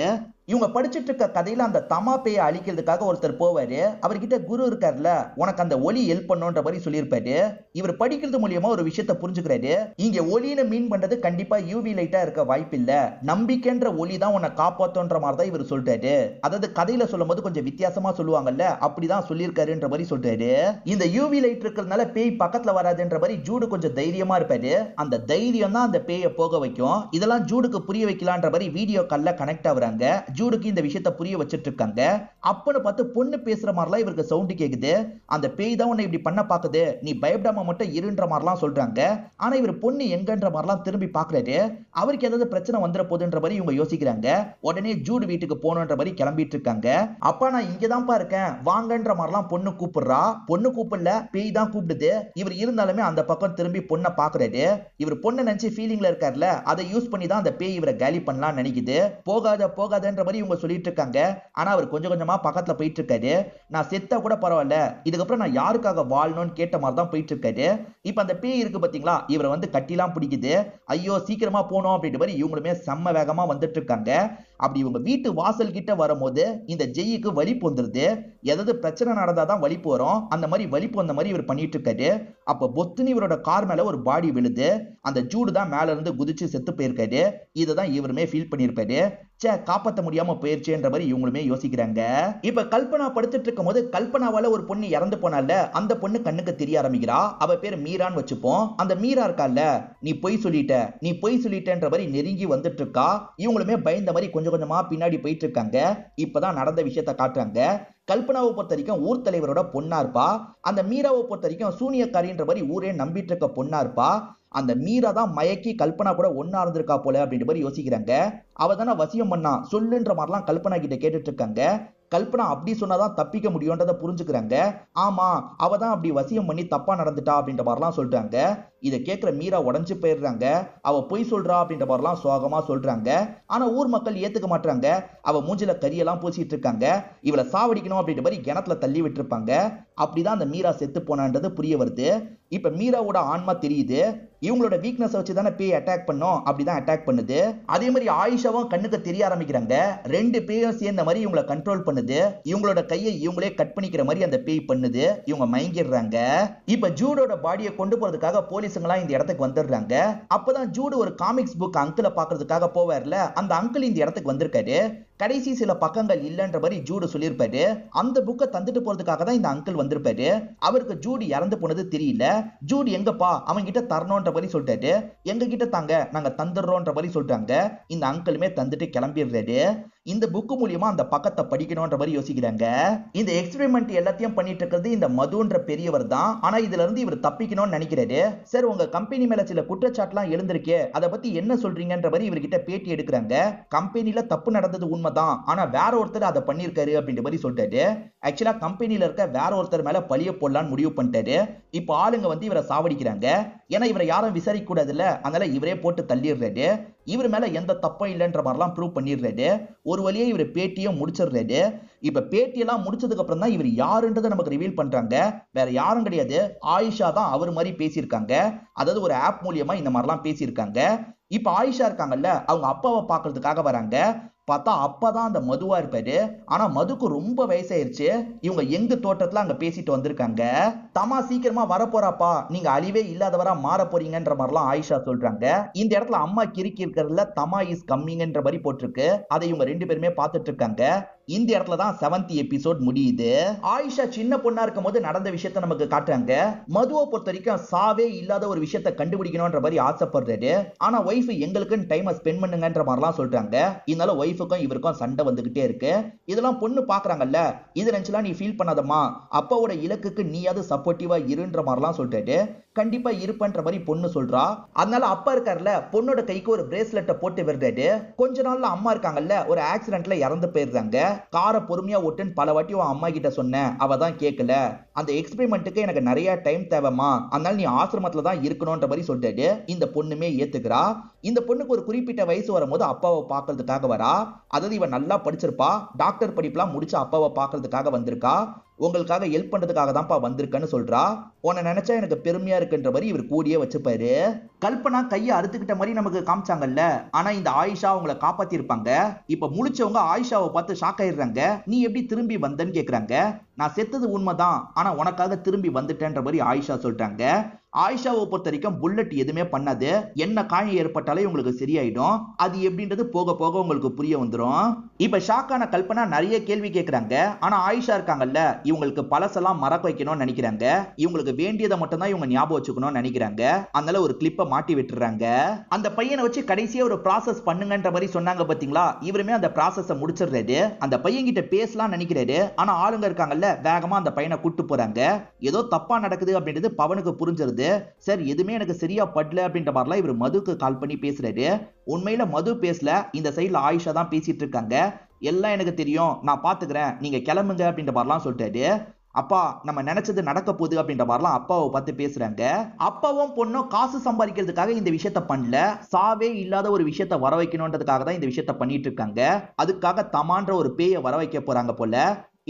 இவங்க படிச்சுட்டு இருக்க கதையில அந்த தமா பேயை அழிக்கிறதுக்காக ஒருத்தர் போவாரு. அவர்கிட்ட குரு இருக்காருல, உனக்கு அந்த ஒளி ஹெல்ப் பண்ணுன்ற மாதிரி சொல்லியிருப்பாரு. இவர் படிக்கிறது மூலியமா ஒரு விஷயத்தை புரிஞ்சுக்கிறாரு. இங்க ஒளின்னு மீன் பண்றது கண்டிப்பா யூவி லைட்டா இருக்க வாய்ப்பு இல்ல, நம்பிக்கைன்ற ஒளி தான் உன்னை காப்பாத்தோன்ற மாதிரி தான் இவர் சொல்றாரு. அதாவது கதையில சொல்லும் போது கொஞ்சம் வித்தியாசமா சொல்லுவாங்கல்ல, அப்படிதான் சொல்லியிருக்காருன்ற மாதிரி சொல்றாரு. இந்த யூவி லைட் இருக்கிறதுனால பேய் பக்கத்துல வராதுன்ற மாதிரி ஜூடு கொஞ்சம் தைரியமா இருப்பாரு. அந்த தைரியம் தான் அந்த பேயை போக வைக்கும். இதெல்லாம் ஜூடுக்கு புரிய வைக்கலான்ற மாதிரி வீடியோ கால்ல கனெக்ட் ஆகுறாங்க. ஜூடுக்கு இந்த விஷயத்தை புரிய வச்சிட்டு இருக்காங்க. அப்பன்னு பார்த்து பொண்ணு பேசுற மாதிரிலாம் இவருக்கு சவுண்ட் கேக்குது. அந்த பேய் தான் உன்னை இப்படி பண்ண பாக்குது, நீ பயப்படாம மட்டும் இருன்ற மாதிரிலாம் சொல்றாங்க. ஆனா இவர் பொண்ணு எங்கன்ற மாதிரிலாம் திரும்பி பாக்குறாரு. அவருக்கு ஏதாவது பிரச்சனை வந்துட போகுதுன்ற மாதிரி இவங்க யோசிக்கிறாங்க. உடனே ஜூடு வீட்டுக்கு போகணுன்ற மாதிரி கிளம்பிட்டு இருக்காங்க. அப்பா நான் இங்கதான்ப்பா இருக்கேன் வாங்கன்ற மாதிரிலாம் பொண்ணு கூப்பிடுறா. பொண்ணு கூப்பிடல, பேய் தான் கூப்பிடுது. இவர் இருந்தாலுமே அந்த பக்கம் திரும்பி பொண்ணை பாக்குறாரு. இவர் பொண்ணை நினைச்சு ஃபீலிங்ல இருக்காருல, அதை யூஸ் பண்ணி தான் அந்த பேய் இவரை காலி பண்ணலாம் நினைக்குது. போகாத போகாதன்ற மாதிரி இவங்க சொல்லிட்டு இருக்காங்க. ஆனா அவர் கொஞ்சம் கொஞ்சமா பக்கத்துல போயிட்டு இருக்காரு. நான் செத்தா கூட பரவாயில்ல, இதுக்கப்புறம் நான் யாருக்காக வாழணும்னு கேட்ட மாதிரி தான் போயிட்டு இருக்காரு. இப்ப அந்த பேய் இருக்கு பாத்தீங்களா, இவரை வந்து கட்டிலாம் பிடிக்குது. ஐயோ சீக்கிரமா போனோம் அப்படின்ற மாதிரி இவங்களுமே செம்ம வேகமா வந்துட்டு இருக்காங்க. அப்படி இவங்க வீட்டு வாசல் கிட்ட வரும்போது இந்த ஜெய்க்கு வலிப்பு வந்துருது. ஏதாவது பிரச்சனை நடந்தாதான் வலிப்பு வரும். அந்த மாதிரி வலிப்பு வந்த மாதிரி இவர் பண்ணிட்டு இருக்காரு. அப்ப பொத்துன்னு இவரோட கார் மேல ஒரு பாடி விழுது. அந்த ஜூடு தான் மேல இருந்து குதிச்சு செத்து போயிருக்காரு. இதுதான் இவருமே ஃபீல் பண்ணிருப்பாரு. சே காப்பாத்த முடியாம போயிருச்சுன்ற மாதிரி இவங்களுமே யோசிக்கிறாங்க. இப்ப கல்பனா படுத்துட்டு இருக்கும் போது கல்பனாவால ஒரு பொண்ணு இறந்து போனால, அந்த பொண்ணு கண்ணுக்கு தெரிய ஆரம்பிக்கிறா. அவ பேர் மீரான்னு வச்சுப்போம். அந்த மீரா இருக்கால, நீ பொய் சொல்லிட்டன்ற மாதிரி நெருங்கி வந்துட்டு இருக்கா. இவங்களுமே பயந்த மாதிரி கொஞ்சம் கொஞ்சமா பின்னாடி போயிட்டு இருக்காங்க. இப்பதான் நடந்த விஷயத்தை காட்டுறாங்க. கல்பனாவை பொறுத்த வரைக்கும் ஊர் தலைவரோட பொண்ணா இருப்பா. அந்த மீராவை பொறுத்த வரைக்கும் சூனியக்காரின்ற மாதிரி ஊரே நம்பிட்டு இருக்க பொண்ணா இருப்பா. அந்த மீரா தான் மயக்கி கல்பனா கூட ஒன்னா இருந்திருக்கா போல அப்படின்ற மாதிரி யோசிக்கிறாங்க. அவ தானே வசியம் பண்ணா சொல்லுன்ற மாதிரிலாம் கல்பனா கிட்ட கேட்டுட்டு இருக்காங்க. கல்பனா அப்படி சொன்னாதான் தப்பிக்க முடியும்ன்றத புரிஞ்சுக்கிறாங்க. ஆமா அவ தான் அப்படி வசியம் பண்ணி தப்பா நடந்துட்டா அப்படின்ற மாதிரிலாம் சொல்றாங்க. இதை கேட்கிற மீரா உடஞ்சு போயிடுறாங்க. அவ பொய் சொல்றா அப்படின்ற மாதிரிலாம் சோகமா சொல்றாங்க. ஆனா ஊர் மக்கள் ஏத்துக்க மாட்டாங்க. அவ மூஞ்சில கரியெல்லாம் பூசிட்டு இருக்காங்க. இவளை சாவடிக்கணும் அப்படின்ற மாதிரி கிணத்துல தள்ளி விட்டுருப்பாங்க. அப்படிதான் அந்த மீரா செத்து போனான்றது புரிய வருது. இப்ப மீராவோட ஆன்மா தெரியுது. இவங்களோட வீக்னஸ் வச்சு தானே பேய் அட்டாக் பண்ணோம், அப்படிதான் அட்டாக் பண்ணுது. அதே மாதிரி ஆயிஷாவும் கண்ணுக்கு தெரிய ஆரம்பிக்கிறாங்க. ரெண்டு பேயும் சேர்ந்த மாதிரி இவங்களை கண்ட்ரோல் பண்ணுது. இவங்களோட கையை இவங்களே கட் பண்ணிக்கிற மாதிரி அந்த பேய் பண்ணுது. இவங்க மயங்கிடுறாங்க. இப்ப ஜூடோட பாடியை கொண்டு போறதுக்காக போலீஸுங்களா இந்த இடத்துக்கு வந்துடுறாங்க. அப்பதான் ஜூடு ஒரு காமிக்ஸ் புக் அங்கிளை பாக்குறதுக்காக போவார்ல, அந்த அங்கிள் இந்த இடத்துக்கு வந்திருக்காரு. கடைசி சில பக்கங்கள் இல்லன்ற மாதிரி ஜூடு சொல்லியிருப்பாரு. அந்த புக்கை தந்துட்டு போறதுக்காக தான் இந்த அங்கிள் வந்திருப்பாரு. அவருக்கு ஜூடு இறந்து போனது தெரியல. ஜூடு எங்கப்பா அவங்க கிட்ட தரணும்ன்ற மாதிரி சொல்லிட்டாரு. எங்க கிட்ட தாங்க நாங்க தந்துடுறோம்ன்ற மாதிரி சொல்றாங்க. இந்த அங்கிளுமே தந்துட்டு கிளம்பிடுறாரு. இந்த புக்கு மூலியமா அந்த பக்கத்தை படிக்கணும்ன்ற மாதிரி யோசிக்கிறாங்க. இந்த எக்ஸ்பெரிமெண்ட் எல்லாத்தையும் பண்ணிட்டு இருக்கிறது இந்த மதுன்ற பெரியவர் தான். ஆனா இதுல இருந்து இவர் தப்பிக்கணும்னு நினைக்கிறாரு. சார் உங்க கம்பெனி மேல சில குற்றச்சாட்டுலாம் எழுந்திருக்கே, அதை பத்தி என்ன சொல்றீங்கன்ற மாதிரி இவர்கிட்ட பேட்டி எடுக்கிறாங்க. கம்பெனில தப்பு நடந்தது உண்மைதான், ஆனா வேற ஒருத்தர் அதை பண்ணிருக்காரு அப்படின்ற மாதிரி சொல்லிட்டாரு. ஆக்சுவலா கம்பெனில இருக்க வேற ஒருத்தர் மேல பழிய போடலான்னு முடிவு பண்ணிட்டாரு. இப்போ ஆளுங்க வந்து இவரை சாவடிக்கிறாங்க. ஏன்னா இவரை யாரும் விசாரிக்க கூடாதுல்ல, அதனால இவரே போட்டு தள்ளிடுறாரு. இவர் மேல எந்த தப்பும் இல்லைன்ற மாதிரிலாம் ப்ரூவ் பண்ணிடுறாரு. ஒரு வழியே இவர் பேட்டியும் முடிச்சிடுறாரு. இப்ப பேட்டியெல்லாம் முடிச்சதுக்கு அப்புறம் தான் இவர் யாருன்றதை நமக்கு ரிவீல் பண்றாங்க. வேற யாரும் கிடையாது, ஆயிஷா தான் அவர் மாதிரி பேசியிருக்காங்க. அதாவது ஒரு ஆப் மூலியமா இந்த மாதிரிலாம் பேசியிருக்காங்க. இப்ப ஆயிஷா இருக்காங்கல்ல, அவங்க அப்பாவை பாக்குறதுக்காக வராங்க. பார்த்தா அப்பதான் அந்த மதுவா இருப்பாரு. ஆனா மதுக்கு ரொம்ப வயசாயிருச்சு. இவங்க எங்க தோட்டத்துல அங்க பேசிட்டு வந்திருக்காங்க. தமா சீக்கிரமா வரப்போறாப்பா, நீங்க அழிவே இல்லாதவரா மாற போறீங்கன்ற மாதிரிலாம் ஆயிஷா சொல்றாங்க. இந்த இடத்துல அம்மா கிறுக்கி இருக்கிறதுல தமா இஸ் கம்மிங்ன்ற மாதிரி போட்டிருக்கு. அதை இவங்க ரெண்டு பேருமே பார்த்துட்டு இருக்காங்க. இந்த இடத்துல தான் 7th எபிசோட் முடியுது. ஆயிஷா சின்ன பொண்ணா இருக்கும் போது நடந்த விஷயத்த நமக்கு காட்டுறாங்க. மதுவை பொறுத்த வரைக்கும் சாவே இல்லாத ஒரு விஷயத்த கண்டுபிடிக்கணும்ன்ற மாதிரி ஆசைப்படுறாரு. ஆனா ஒய்ஃப் எங்களுக்குன்னு டைமை ஸ்பெண்ட் பண்ணுங்கன்ற மாதிரிலாம் சொல்றாங்க. இதனால ஒய்ஃபுக்கும் இவருக்கும் சண்டை வந்துகிட்டே இருக்கு. இதெல்லாம் பொண்ணு பாக்குறாங்கல்ல, இது நினைச்சலாம் நீ ஃபீல் பண்ணாதம்மா, அப்பாவோட இலக்குக்கு நீயாவது சப்போர்ட்டிவா இருன்ற மாதிரிலாம் சொல்றாரு. கண்டிப்பா இருப்பன்ற மாதிரி பொண்ணு சொல்றா. அதனால அப்பா இருக்காருல, பொண்ணோட கைக்கு ஒரு பிரேஸ்லெட்டை போட்டு விடுறாரு. கொஞ்ச நாள்ல அம்மா இருக்காங்கல்ல, ஒரு ஆக்சிடென்ட்ல இறந்து போயிடுறாங்க. காரை பொறுமையா ஓட்டுன்னு பல வாட்டி உன் அம்மா கிட்ட சொன்னேன், அவ தான் கேட்கல. அந்த எக்ஸ்பெரிமெண்ட்டுக்கு எனக்கு நிறைய டைம் தேவைமா, அதனால நீ ஆசிரமத்துல தான் இருக்கணும்ன்ற மாதிரி சொல்லிட்டு இந்த பொண்ணுமே ஏத்துக்கிறா. இந்த பொண்ணுக்கு ஒரு குறிப்பிட்ட வயசு வரும்போது அப்பாவை பாக்குறதுக்காக வரா. அதாவது இவன் நல்லா படிச்சிருப்பா, டாக்டர் படிப்புலாம் முடிச்சு அப்பாவை பாக்குறதுக்காக வந்திருக்கா. உங்களுக்காக ஹெல்ப் பண்றதுக்காக தான்ப்பா வந்திருக்கேன்னு சொல்றா. உன்னை நினைச்சா எனக்கு பெருமையா இருக்குன்ற மாதிரி இவர் கூடியே வச்சுப்பாரு. கல்பனா கையை அறுத்துக்கிட்ட மாதிரி நமக்கு காமிச்சாங்கல்ல, ஆனா இந்த ஆயிஷா அவங்களை காப்பாத்தி இருப்பாங்க. இப்ப முழிச்சவங்க ஆயிஷாவை பார்த்து ஷாக் ஆயிடுறாங்க. நீ எப்படி திரும்பி வந்தன்னு கேக்குறாங்க. நான் செத்தது உண்மைதான், ஆனா உனக்காக திரும்பி வந்துட்டேன்ற மாதிரி ஆயிஷா சொல்லிட்டாங்க. ஆயிஷாவை பொறுத்த வரைக்கும் புல்லட் எதுவுமே பண்ணாது, என்ன காயம் ஏற்பட்டாலே உங்களுக்கு சரியாயிடும், அது எப்படின்றது போக போக உங்களுக்கு புரிய வந்துடும். இப்ப ஷாக்கான கல்பனா நிறைய கேள்வி கேட்கறாங்க. ஆனா ஆயிஷா இருக்காங்கல்ல, இவங்களுக்கு பழசெல்லாம் மறக்க வைக்கணும்னு நினைக்கிறாங்க. இவங்களுக்கு வேண்டியதை மட்டும் தான் இவங்க ஞாபகம் வச்சுக்கணும்னு நினைக்கிறாங்க. அதனால ஒரு கிளிப்பை மாட்டி விட்டுறாங்க. அந்த பையனை வச்சு கடைசியா ஒரு ப்ராசஸ் பண்ணுங்கன்ற மாதிரி சொன்னாங்க பாத்தீங்களா, இவருமே அந்த ப்ராசஸை முடிச்சிடுறாரு. அந்த பையன் கிட்ட பேசலாம் நினைக்கிறாரு. ஆனா ஆளுங்க இருக்காங்கல்ல, வேகமா அந்த பையனை கூட்டு போறாங்க. ஏதோ தப்பா நடக்குது அப்படின்றது பவனுக்கு புரிஞ்சிருது. சார் எதுவுமே எனக்கு சரியா படல அப்படின்ற மாதிரிலாம் இவர் மதுக்கு கால் பண்ணி பேசுறாரு. உண்மையில மது பேசல, இந்த சைடுல ஆயிஷா தான் பேசிட்டு இருக்காங்க. எல்லாம் எனக்கு தெரியும், நான் பாத்துக்கிறேன், நீங்க கிளம்புங்க அப்படின்ற மாதிரிலாம் சொல்லிட்டாரு. அப்பா நம்ம நினைச்சது நடக்க போகுது அப்படின்ற மாதிரிலாம் அப்பாவை பார்த்து பேசுறாங்க. அப்பாவும் பொண்ணும் காசு சம்பாதிக்கிறதுக்காக இந்த விஷயத்த பண்ணல, சாவே இல்லாத ஒரு விஷயத்த வர வைக்கணும்ன்றதுக்காக தான் இந்த விஷயத்த பண்ணிட்டு இருக்காங்க. அதுக்காக தமான்ற ஒரு பேயை வர வைக்க போறாங்க போல.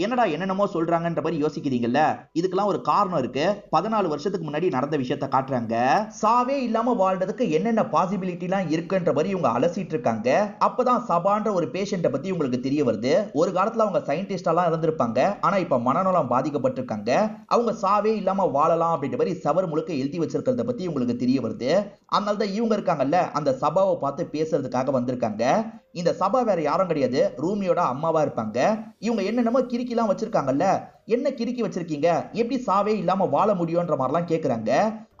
என்னடா என்னென்னமோ சொல்றாங்கன்ற மாதிரி யோசிக்கிறீங்கல்ல, இதுக்கெல்லாம் ஒரு காரணம் இருக்கு. 14 வருஷத்துக்கு முன்னாடி நடந்த விஷயத்த காட்டுறாங்க. சாவே இல்லாம வாழ்றதுக்கு என்னென்ன பாசிபிலிட்டி எல்லாம் இருக்குன்ற மாதிரி இவங்க அலசிட்டு இருக்காங்க. அப்பதான் சபான்ற ஒரு பேஷண்ட பத்தி உங்களுக்கு தெரிய வருது. ஒரு காலத்துல அவங்க சயின்டிஸ்டெல்லாம் இருந்திருப்பாங்க, ஆனா இப்ப மனநலம் பாதிக்கப்பட்டிருக்காங்க. அவங்க சாவே இல்லாம வாழலாம் அப்படின்ற மாதிரி சவர் முழுக்க எழுதி வச்சிருக்கிறத பத்தி உங்களுக்கு தெரிய வருது. அதனாலதான் இவங்க இருக்காங்கல்ல, அந்த சபாவை பார்த்து பேசுறதுக்காக வந்திருக்காங்க. இந்த சபா வேற யாரும் கிடையாது, ரூமியோட அம்மாவா இருப்பாங்க. இவங்க என்னென்னமோ கிறுக்கிலாம் வச்சிருக்காங்கல்ல, என்ன கிறுக்கி வச்சிருக்கீங்க, எப்படி சாவே இல்லாம வாழ முடியும்ன்ற மாதிரிலாம் கேக்குறாங்க.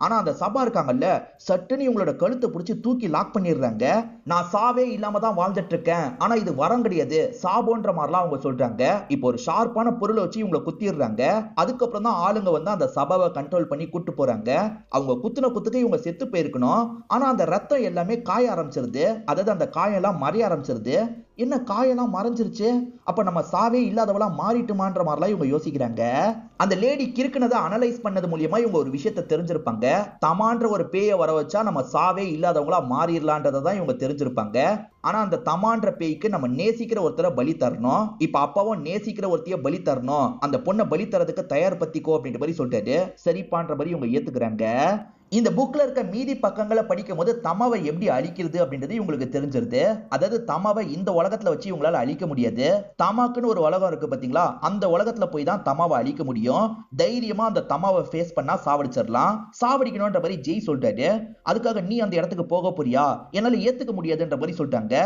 ஆனா அந்த சபா இருக்காங்கல்ல, சட்டுன்னு இவங்களோட கழுத்தை பிடிச்சி தூக்கி லாக் பண்ணிடுறாங்க. நான் சாவே இல்லாம தான் வாழ்ந்துட்டு இருக்கேன், ஆனா இது வரம் கிடையாது, சாபோன்ற மாதிரிலாம் அவங்க சொல்றாங்க. இப்போ ஒரு ஷார்ப்பான பொருளை வச்சு இவங்களை குத்திடுறாங்க. அதுக்கப்புறம் தான் ஆளுங்க வந்து அந்த சபாவை கண்ட்ரோல் பண்ணி கூட்டு போறாங்க. அவங்க குத்துன குத்துக்கு இவங்க செத்து போயிருக்கணும், ஆனா அந்த ரத்தம் எல்லாமே காய ஆரம்பிச்சிருது. அதாவது அந்த காயம் எல்லாம் மறைய ஆரம்பிச்சிருது. என்ன காயெல்லாம் மறைஞ்சிருச்சு, அப்ப நம்ம சாவே இல்லாதவளா மாறிட்டுமான்ற மாதிரிலாம் இவங்க யோசிக்கிறாங்க. அந்த லேடி கிறுக்குனதை அனலைஸ் பண்ணது மூலியமா இவங்க ஒரு விஷயத்தை தெரிஞ்சிருப்பாங்க. தமான்ற ஒரு பேயை வர வச்சா நம்ம சாவே இல்லாதவங்களா மாறிடலான்றதை தான் இவங்க தெரிஞ்சிருப்பாங்க. ஆனா அந்த தமான்ற பேய்க்கு நம்ம நேசிக்கிற ஒருத்தரை பலி தரணும். இப்ப அப்பாவும் நேசிக்கிற ஒருத்தைய பலி தரணும், அந்த பொண்ணை பலி தரதுக்கு தயார் பத்திக்கோ அப்படின்ற மாதிரி சொல்லிட்டாரு. சரிப்பான்ற மாதிரி இவங்க ஏத்துக்கிறாங்க. இந்த புக்ல இருக்க மீதி பக்கங்களை படிக்கும் போது தமாவை எப்படி அழிக்கிறது அப்படின்றது இவங்களுக்கு தெரிஞ்சிருது. அதாவது தமாவை இந்த உலகத்துல வச்சு இவங்களால அழிக்க முடியாது. தமாக்குன்னு ஒரு உலகம் இருக்கு பாத்தீங்களா, அந்த உலகத்துல போய் தான் தமாவை அழிக்க முடியும். தைரியமா அந்த தமாவை ஃபேஸ் பண்ணா சாவடிச்சிடலாம். சாவடிக்கணும்ன்ற மாதிரி ஜெய் சொல்லிட்டாரு. அதுக்காக நீ அந்த இடத்துக்கு போக போறியா, என்னால ஏத்துக்க முடியாதுன்ற மாதிரி சொல்லிட்டாங்க.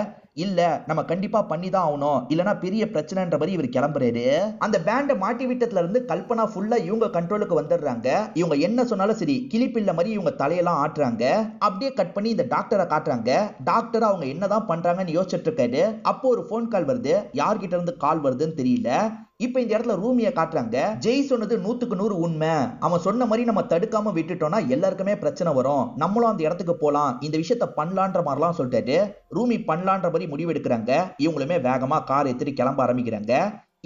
இல்ல நம்ம கண்டிப்பா பண்ணி தான் ஆகணும், இல்லனா பெரிய பிரச்சனைன்ற மாதிரி இவர் கிளம்புறாரு. அந்த பேண்டை மாட்டி விட்டதுல இருந்து கல்பனா ஃபுல்லா இவங்க கண்ட்ரோலுக்கு வந்துடுறாங்க. இவங்க என்ன சொன்னாலும் சரி கிளிப்பில்ல மாதிரி இவங்க தலையெல்லாம் ஆட்டுறாங்க. அப்படியே கட் பண்ணி இந்த டாக்டரை காட்டுறாங்க. டாக்டர் அவங்க என்னதான் பண்றாங்கன்னு யோசிச்சுட்டு இருக்காரு. அப்போ ஒரு போன் கால் வருது. யார்கிட்ட இருந்து கால் வருதுன்னு தெரியல. இப்ப இந்த இடத்துல ரூமிய காட்டுறாங்க. ஜெய் சொன்னது 100க்கு 100 உண்மை. அவன் சொன்ன மாதிரி நம்ம தடுக்காம விட்டுட்டோம்னா எல்லாருக்குமே பிரச்சனை வரும், நம்மளும் அந்த இடத்துக்கு போலாம், இந்த விஷயத்த பண்ணலான்ற மாதிரிலாம் சொல்லிட்டாரு. ரூமி பண்ணலான்ற மாதிரி முடிவெடுக்கிறாங்க. இவங்களுமே வேகமா கார் எடுத்துட்டு கிளம்ப ஆரம்பிக்கிறாங்க.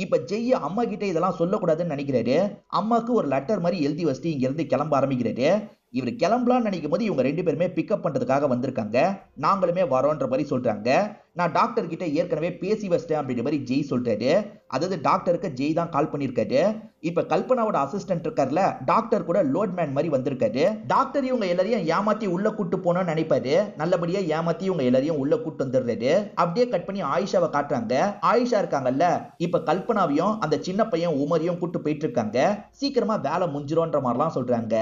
இப்ப ஜெய் அம்மா கிட்ட இதெல்லாம் சொல்லக்கூடாதுன்னு நினைக்கிறாரு. அம்மாக்கு ஒரு லெட்டர் மாதிரி எழுதி வச்சுட்டு இங்க இருந்து கிளம்ப ஆரம்பிக்கிறாரு. இவர் கிளம்பலான்னு நினைக்கும் போது இவங்க 2 பேருமே பிக்கப் பண்றதுக்காக வந்திருக்காங்க. நாங்களுமே வரோன்ற மாதிரி சொல்றாங்க. நான் டாக்டர் கிட்ட ஏற்கனவே பேசி வச்சிட்டேன் அப்படின்ற மாதிரி ஜெய் சொல்றாரு. அதாவது டாக்டருக்கு ஜெய் தான் கால் பண்ணிருக்காரு. இப்ப கல்பனாவோட அசிஸ்டன்ட் இருக்கார்ல, டாக்டர் கூட லோட்மேன் மாதிரி வந்திருக்காரு. டாக்டர் இவங்க எல்லாரையும் ஏமாத்தி உள்ள கூட்டு போனோம்னு நினைப்பாரு. நல்லபடியா ஏமாத்தி இவங்க எல்லாரையும் உள்ள கூட்டு வந்துடுறாரு. அப்படியே கட் பண்ணி ஆயிஷாவை காட்டுறாங்க. ஆயிஷா இருக்காங்கல்ல, இப்ப கல்பனாவையும் அந்த சின்ன பையன் உமரையும் கூட்டு போயிட்டு இருக்காங்க. சீக்கிரமா வேலை முடிஞ்சிரும்ன்ற மாதிரிலாம் சொல்றாங்க.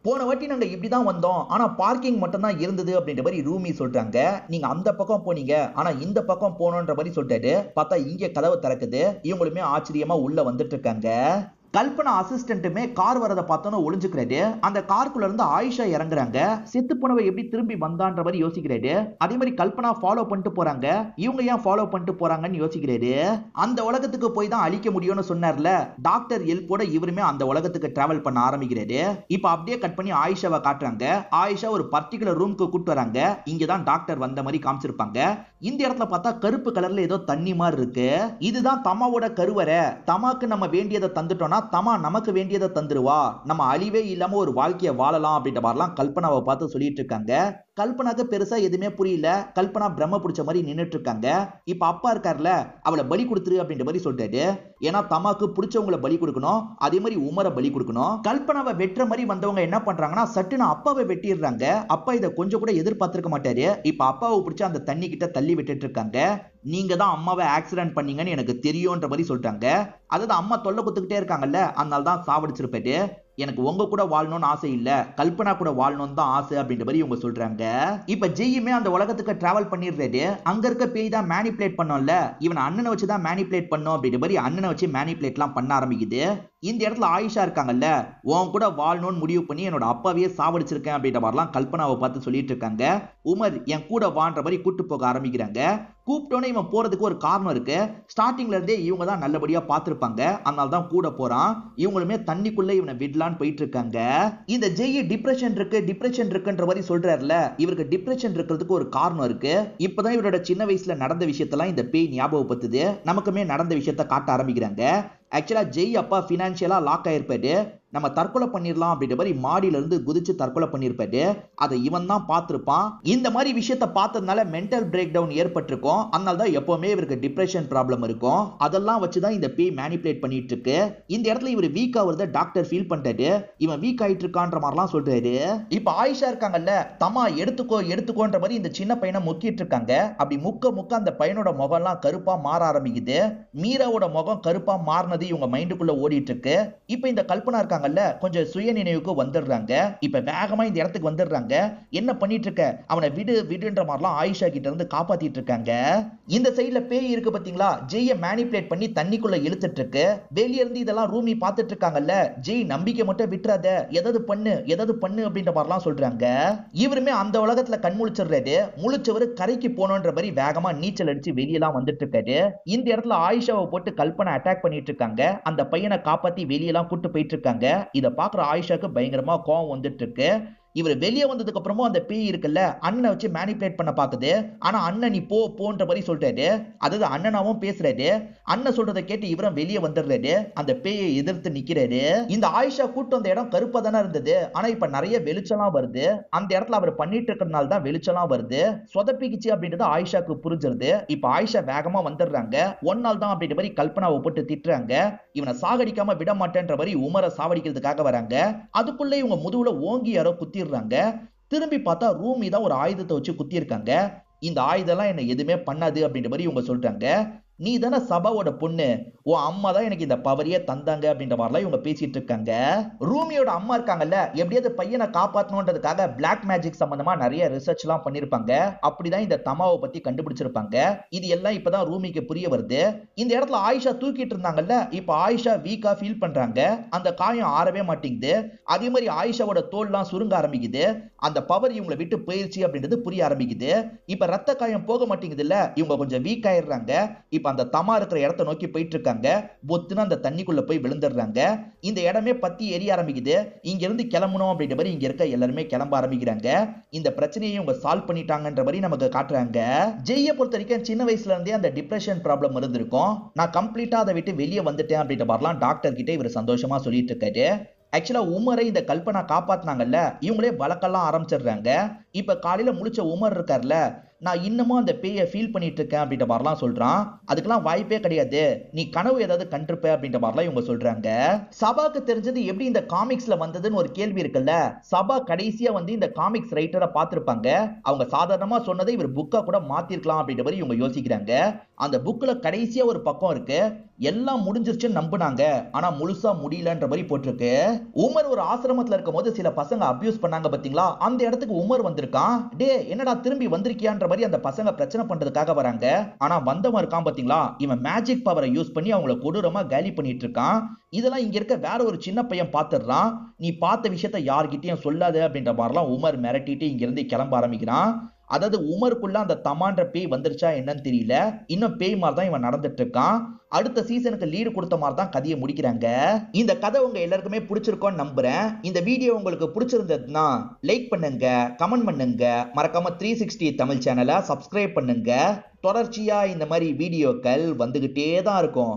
போன வாட்டி நாங்க இப்படிதான் வந்தோம், ஆனா பார்க்கிங் மட்டும் தான் இருந்தது அப்படின்ற மாதிரி ரூமி சொல்றாங்க. நீங்க அந்த பக்கம் போனீங்க, ஆனா இந்த பக்கம் போனோன்ற மாதிரி சொல்லிட்டாரு. பார்த்தா இங்க கதவு திறக்குது. இவங்களுமே ஆச்சரியமா உள்ள வந்துட்டு இருக்காங்க. கல்பனா அசிஸ்டன்ட்டுமே கார் வரதை பார்த்தோன்னு ஒளிஞ்சுக்கிறாரு. அந்த காருக்குள்ள இருந்து ஆயிஷா இறங்குறாங்க. செத்து போனவ எப்படி திரும்பி வந்தான்ற மாதிரி யோசிக்கிறாரு. அதே மாதிரி கல்பனா ஃபாலோ பண்ணிட்டு போறாங்க. இவங்க ஏன் ஃபாலோ பண்ணிட்டு போறாங்கன்னு யோசிக்கிறாரு. அந்த உலகத்துக்கு போய் தான் அழிக்க முடியும்னு சொன்னார்ல, டாக்டர் ஹெல்ப்போட இவருமே அந்த உலகத்துக்கு டிராவல் பண்ண ஆரம்பிக்கிறாரு. இப்ப அப்படியே கட் பண்ணி ஆயிஷாவை காட்டுறாங்க. ஆயிஷா ஒரு பர்டிகுலர் ரூமுக்கு கூட்டு வராங்க. இங்கதான் டாக்டர் வந்த மாதிரி காமிச்சிருப்பாங்க. இந்த இடத்துல பார்த்தா கருப்பு கலர்ல ஏதோ தண்ணி மாதிரி இருக்கு. இதுதான் தமாவோட கருவறை. தமாக்கு நம்ம வேண்டியதை தந்துட்டோம்னா தமா நமக்கு வேண்டியதை தந்துருவா, நம்ம அழிவே இல்லாம ஒரு வாழ்க்கையை வாழலாம் அப்படின்ற மாதிரிலாம் கல்பனாவை பார்த்து சொல்லிட்டு இருக்காங்க. கல்பனாக்கு பெருசா எதுவுமே புரியல. கல்பனா பிரம்ம பிடிச்ச மாதிரி நின்னுட்டு இருக்காங்க. இப்ப அப்பா இருக்கார்ல, அவளை பலி கொடுத்துரு அப்படின்ற மாதிரி சொல்லிட்டாரு. ஏன்னா தமாக்கு பிடிச்சவங்களை பலி கொடுக்கணும், அதே மாதிரி உமரை பலி கொடுக்கணும். கல்பனாவை வெட்டுற மாதிரி வந்தவங்க என்ன பண்றாங்கன்னா சட்டுன்னு அப்பாவை வெட்டிடுறாங்க. அப்பா இதை கொஞ்சம் கூட எதிர்பார்த்திருக்க மாட்டாரு. இப்ப அப்பாவை பிடிச்சி அந்த தண்ணி கிட்ட தள்ளி விட்டுட்டு இருக்காங்க. நீங்க தான் அம்மாவை ஆக்சிடென்ட் பண்ணீங்கன்னு எனக்கு தெரியும்ன்ற மாதிரி சொல்லிட்டாங்க. அதாவது அம்மா தொல்லை குத்துக்கிட்டே இருக்காங்கல்ல, அதனால தான் சாவடிச்சிருப்பாரு. எனக்கு உங்க கூட வாழணும்னு ஆசை இல்ல, கல்பனா கூட வாழணும்னு தான் ஆசை அப்படின்ற மாதிரி இவங்க சொல்றாங்க. இப்ப ஜெய்யுமே அந்த உலகத்துக்கு டிராவல் பண்ணிடுறாரு. அங்க இருக்க பேய் தான் மேனிபுலேட் பண்ணோம்ல, இவன் அண்ணனை வச்சு தான் மேனிபுலேட் பண்ணும் அப்படின்ற மாதிரி அண்ணனை வச்சு மேனிபுலேட் எல்லாம் பண்ண ஆரம்பிக்குது. இந்த இடத்துல ஆயிஷா இருக்காங்கல்ல, உன் கூட வாழணும்னு முடிவு பண்ணி என்னோட அப்பாவையே சாவடிச்சிருக்கேன் அப்படின்ற மாதிரிலாம் கல்பனாவை பார்த்து சொல்லிட்டு இருக்காங்க. உமர் என் கூட வான்ற மாதிரி கூட்டு போக ஆரம்பிக்கிறாங்க. கூப்பிட்டோன்னே இவன் போறதுக்கு ஒரு காரணம் இருக்கு. ஸ்டார்டிங்ல இருந்தே இவங்க தான் நல்லபடியா பார்த்திருப்பாங்க, அதனால தான் கூட போறான். இவங்களுமே தண்ணிக்குள்ள இவனை விடலான்னு போயிட்டு இருக்காங்க. இந்த ஜெய் டிப்ரெஷன் இருக்குன்ற மாதிரி சொல்றாருல, இவருக்கு டிப்ரெஷன் இருக்கிறதுக்கு ஒரு காரணம் இருக்கு. இப்பதான் இவரோட சின்ன வயசுல நடந்த விஷயத்தெல்லாம் இந்த பேய் ஞாபகப்படுத்துது. நமக்குமே நடந்த விஷயத்த காட்ட ஆரம்பிக்கிறாங்க. ஆக்சுவலா ஜெய் அப்பா பினான்சியலா லாக் ஆயிருப்பாரு. நம்ம தற்கொலை பண்ணிடலாம் அப்படின்ற மாதிரி மாடியில இருந்து குதிச்சு தற்கொலை பண்ணிருப்பாரு. அதை இவன் தான் பார்த்திருப்பான். இந்த மாதிரி விஷயத்த பார்த்ததுனால மென்டல் பிரேக் டவுன் ஏற்பட்டிருக்கும். அதனால தான் எப்பவுமே இவருக்கு டிப்ரெஷன் ப்ராப்ளம் இருக்கும். அதெல்லாம் வச்சுதான் இந்த பேய் மேனிபுலேட் பண்ணிட்டு இருக்கு. இந்த இடத்துல இவர் வீக் ஆகுறத டாக்டர் ஃபீல் பண்ணிட்டாரு. இவன் வீக் ஆயிட்டு இருக்கான்ற மாதிரிலாம் சொல்றாரு. இப்ப ஆயிஷா இருக்காங்கல்ல, தமா எடுத்துக்கோன்ற மாதிரி இந்த சின்ன பையனை முக்கிட்டு இருக்காங்க. அப்படி முக்க அந்த பையனோட முகம்லாம் கருப்பா மாற ஆரம்பிக்குது. மீராவோட முகம் கருப்பா மாறினது இவங்க மைண்டுக்குள்ள ஓடிட்டு இருக்கு. இப்ப இந்த கல்பனா இருக்காங்கல்ல, கொஞ்சம் சுய நினைவுக்கு வந்துடுறாங்க. இப்ப வேகமா இந்த இடத்துக்கு வந்துடுறாங்க. என்ன பண்ணிட்டு இருக்க, அவனை விடுன்ற மாதிரிலாம் ஆயிஷா கிட்ட இருந்து காப்பாத்திட்டு இருக்காங்க. இந்த சைடுல பேய் இருக்கு பாத்தீங்களா, ஜெய்ய மேனிபுலேட் பண்ணி தண்ணிக்குள்ள இழுத்துட்டு இருக்கு. வெளிய இருந்து இதெல்லாம் ரூமி பார்த்துட்டு இருக்காங்கல்ல, ஜெய் நம்பிக்கை மட்டும் விட்டுறாத, ஏதாவது பண்ணு அப்படின்ற மாதிரிலாம் சொல்றாங்க. இவருமே அந்த உலகத்துல கண் முழிச்சிடுறாரு. முழிச்சவரு கரைக்கு போனோன்ற மாதிரி வேகமா நீச்சல் அடிச்சு வெளியெல்லாம் வந்துட்டு இருக்காரு. இந்த இடத்துல ஆயிஷாவை போட்டு கல்பனா அட்டாக் பண்ணிட்டு இருக்காங்க. அந்த பையனை காப்பாத்தி வெளியெல்லாம் கூட்டு போயிட்டு இருக்காங்க. இத பாக்குற ஆயிஷாக்கு பயங்கரமா கோவம் வந்துட்டு இருக்கு. இவர் வெளியே வந்ததுக்கு அப்புறமும் அந்த பேய் இருக்குல்ல, அண்ணனை வச்சு மேனிபுலேட் பண்ண பாக்குது. ஆனா அண்ணன் நீ போன்ற மாதிரி சொல்றாரு. அதாவது அண்ணனாவும் பேசுறாரு. அண்ணன் சொல்றதை கேட்டு இவரும் வெளியே வந்துடுறாரு. அந்த பேயை எதிர்த்து நிக்கிறாரு. இந்த ஆயிஷா கூட்டு அந்த இடம் கருப்பா தானே இருந்தது, ஆனா இப்ப நிறைய வெளிச்சம்லாம் வருது. அந்த இடத்துல அவர் பண்ணிட்டு இருக்கிறதுனால தான் வெளிச்சம்லாம் வருது. சொதப்பிக்கிச்சு அப்படின்றது ஆயிஷாக்கு புரிஞ்சிருது. இப்ப ஆயிஷா வேகமா வந்துடுறாங்க. ஒரு நாள் தான் அப்படின்ற மாதிரி கல்பனாவை போட்டு திட்டுறாங்க. இவனை சாகடிக்காம விட மாட்டேன்ற மாதிரி உமரை சாவடிக்கிறதுக்காக வராங்க. அதுக்குள்ள இவங்க முதுகுல ஓங்கி யாரோ குத்தி திரும்பி பார்த்தா ரூமி தான் ஒரு ஆயுதத்தை வச்சு குத்தி இருக்காங்க. இந்த ஆயுதம்லாம் என்ன எதுவுமே பண்ணாது அப்படின்ற மாதிரி இவங்க சொல்றாங்க. நீ தானே சபாவோட பொண்ணு, உன் அம்மா தான் எனக்கு இந்த பவரையே தந்தாங்க அப்படின்ற மாதிரிலாம் இவங்க பேசிட்டு இருக்காங்க. ரூமியோட அம்மா இருக்காங்கல்ல, எப்படியாவது பையனை காப்பாற்றணுன்றதுக்காக பிளாக் மேஜிக் சம்பந்தமா நிறைய ரிசர்ச் எல்லாம் பண்ணிருப்பாங்க. அப்படிதான் இந்த தமாவை பத்தி கண்டுபிடிச்சிருப்பாங்க. இது எல்லாம் இப்பதான் ரூமிக்கு புரிய வருது. இந்த இடத்துல ஆயிஷா தூக்கிட்டு இருந்தாங்கல்ல, இப்ப ஆயிஷா வீக்கா ஃபீல் பண்றாங்க. அந்த காயம் ஆறவே மாட்டேங்குது. அதே மாதிரி ஆயிஷாவோட தோல்லாம் சுருங்க ஆரம்பிக்குது. அந்த பவர் இவங்களை விட்டு போயிருச்சு அப்படின்றது புரிய ஆரம்பிக்குது. இப்ப ரத்த காயம் போக மாட்டேங்குது இல்ல, இவங்க கொஞ்சம் வீக் ஆயிடுறாங்க. இப்ப அந்த தமா இருக்கிற இடத்தை நோக்கி போயிட்டு இருக்காங்க. பொத்துன்னு அந்த தண்ணிக்குள்ள போய் விழுந்துடுறாங்க. இந்த இடமே பத்தி எரிய ஆரம்பிக்குது. இங்க இருந்து கிளம்பணும் அப்படின்ற மாதிரி இங்க இருக்க எல்லாருமே கிளம்ப ஆரம்பிக்கிறாங்க. இந்த பிரச்சனையை இவங்க சால்வ் பண்ணிட்டாங்கன்ற மாதிரி நமக்கு காட்டுறாங்க. ஜெய்யை பொறுத்த வரைக்கும் சின்ன வயசுல இருந்தே அந்த டிப்ரெஷன் ப்ராப்ளம் இருந்திருக்கும். நான் கம்ப்ளீட்டா அதை விட்டு வெளியே வந்துட்டேன் அப்படின்ற மாதிரிலாம் டாக்டர் கிட்ட இவர் சந்தோஷமா சொல்லிட்டு இருக்காரு. ஆக்சுவலா உமரை இந்த கல்பனா காப்பாத்தினாங்கல்ல, இவங்களே வழக்கெல்லாம் ஆரம்பிச்சிடுறாங்க. இப்ப காலையில முழிச்ச உமர் இருக்கார்ல, நான் இன்னமும் அந்த பேயை ஃபீல் பண்ணிட்டு இருக்கேன் அப்படின்ற மாதிரிலாம் சொல்றான். அதுக்கெல்லாம் வாய்ப்பே கிடையாது, நீ கனவு ஏதாவது கண்டிருப்ப அப்படின்ற மாதிரிலாம் இவங்க சொல்றாங்க. சபாக்கு தெரிஞ்சது எப்படி இந்த காமிக்ஸ்ல வந்ததுன்னு ஒரு கேள்வி இருக்குல்ல, சபா கடைசியா வந்து இந்த காமிக்ஸ் ரைட்டரை பார்த்திருப்பாங்க. அவங்க சாதாரணமா சொன்னதை இவர் புக்கா கூட மாத்திருக்கலாம் அப்படின்ற மாதிரி இவங்க யோசிக்கிறாங்க. அந்த புக்ல கடைசியா ஒரு பக்கம் இருக்கு, எல்லாம் முடிஞ்சிருச்சுன்னு நம்பினாங்க, ஆனா முழுசா முடியலன்ற மாதிரி போட்டிருக்கு. உமர் ஒரு ஆசிரமத்துல இருக்கும் போது சில பசங்க அபியூஸ் பண்ணாங்க பாத்தீங்களா, அந்த இடத்துக்கு உமர் வந்திருக்கான். டே என்னடா திரும்பி வந்திருக்கியான்ற மாதிரி அந்த பசங்க பிரச்சனை பண்றதுக்காக வராங்க. ஆனா வந்தவன் இருக்கான் பாத்தீங்களா, இவன் மேஜிக் பவரை யூஸ் பண்ணி அவங்கள கொடூரமா காலி பண்ணிட்டு இருக்கான். இதெல்லாம் இங்க இருக்க வேற ஒரு சின்ன பையன் பாத்துறான். நீ பார்த்த விஷயத்த யார்கிட்டயும் சொல்லாத அப்படின்ற மாதிரிலாம் உமர் மிரட்டிட்டு இங்க இருந்து கிளம்ப ஆரம்பிக்கிறான். அதாவது உமருக்குள்ள அந்த தமான்ற பேய் வந்துருச்சா என்னன்னு தெரியல, இன்னும் பேய் மாதிரி தான் இவன் நடந்துட்டு இருக்கான். அடுத்த சீசனுக்கு லீடு கொடுத்த மாதிரி தான் கதையை முடிக்கிறாங்க. இந்த கதை உங்க எல்லாருக்குமே பிடிச்சிருக்கோன்னு நம்புறேன். இந்த வீடியோ உங்களுக்கு பிடிச்சிருந்ததுன்னா லைக் பண்ணுங்க, கமெண்ட் பண்ணுங்க, மறக்காம 360 தமிழ் சேனலை சப்ஸ்கிரைப் பண்ணுங்க. தொடர்ச்சியா இந்த மாதிரி வீடியோக்கள் வந்துகிட்டே தான் இருக்கும்.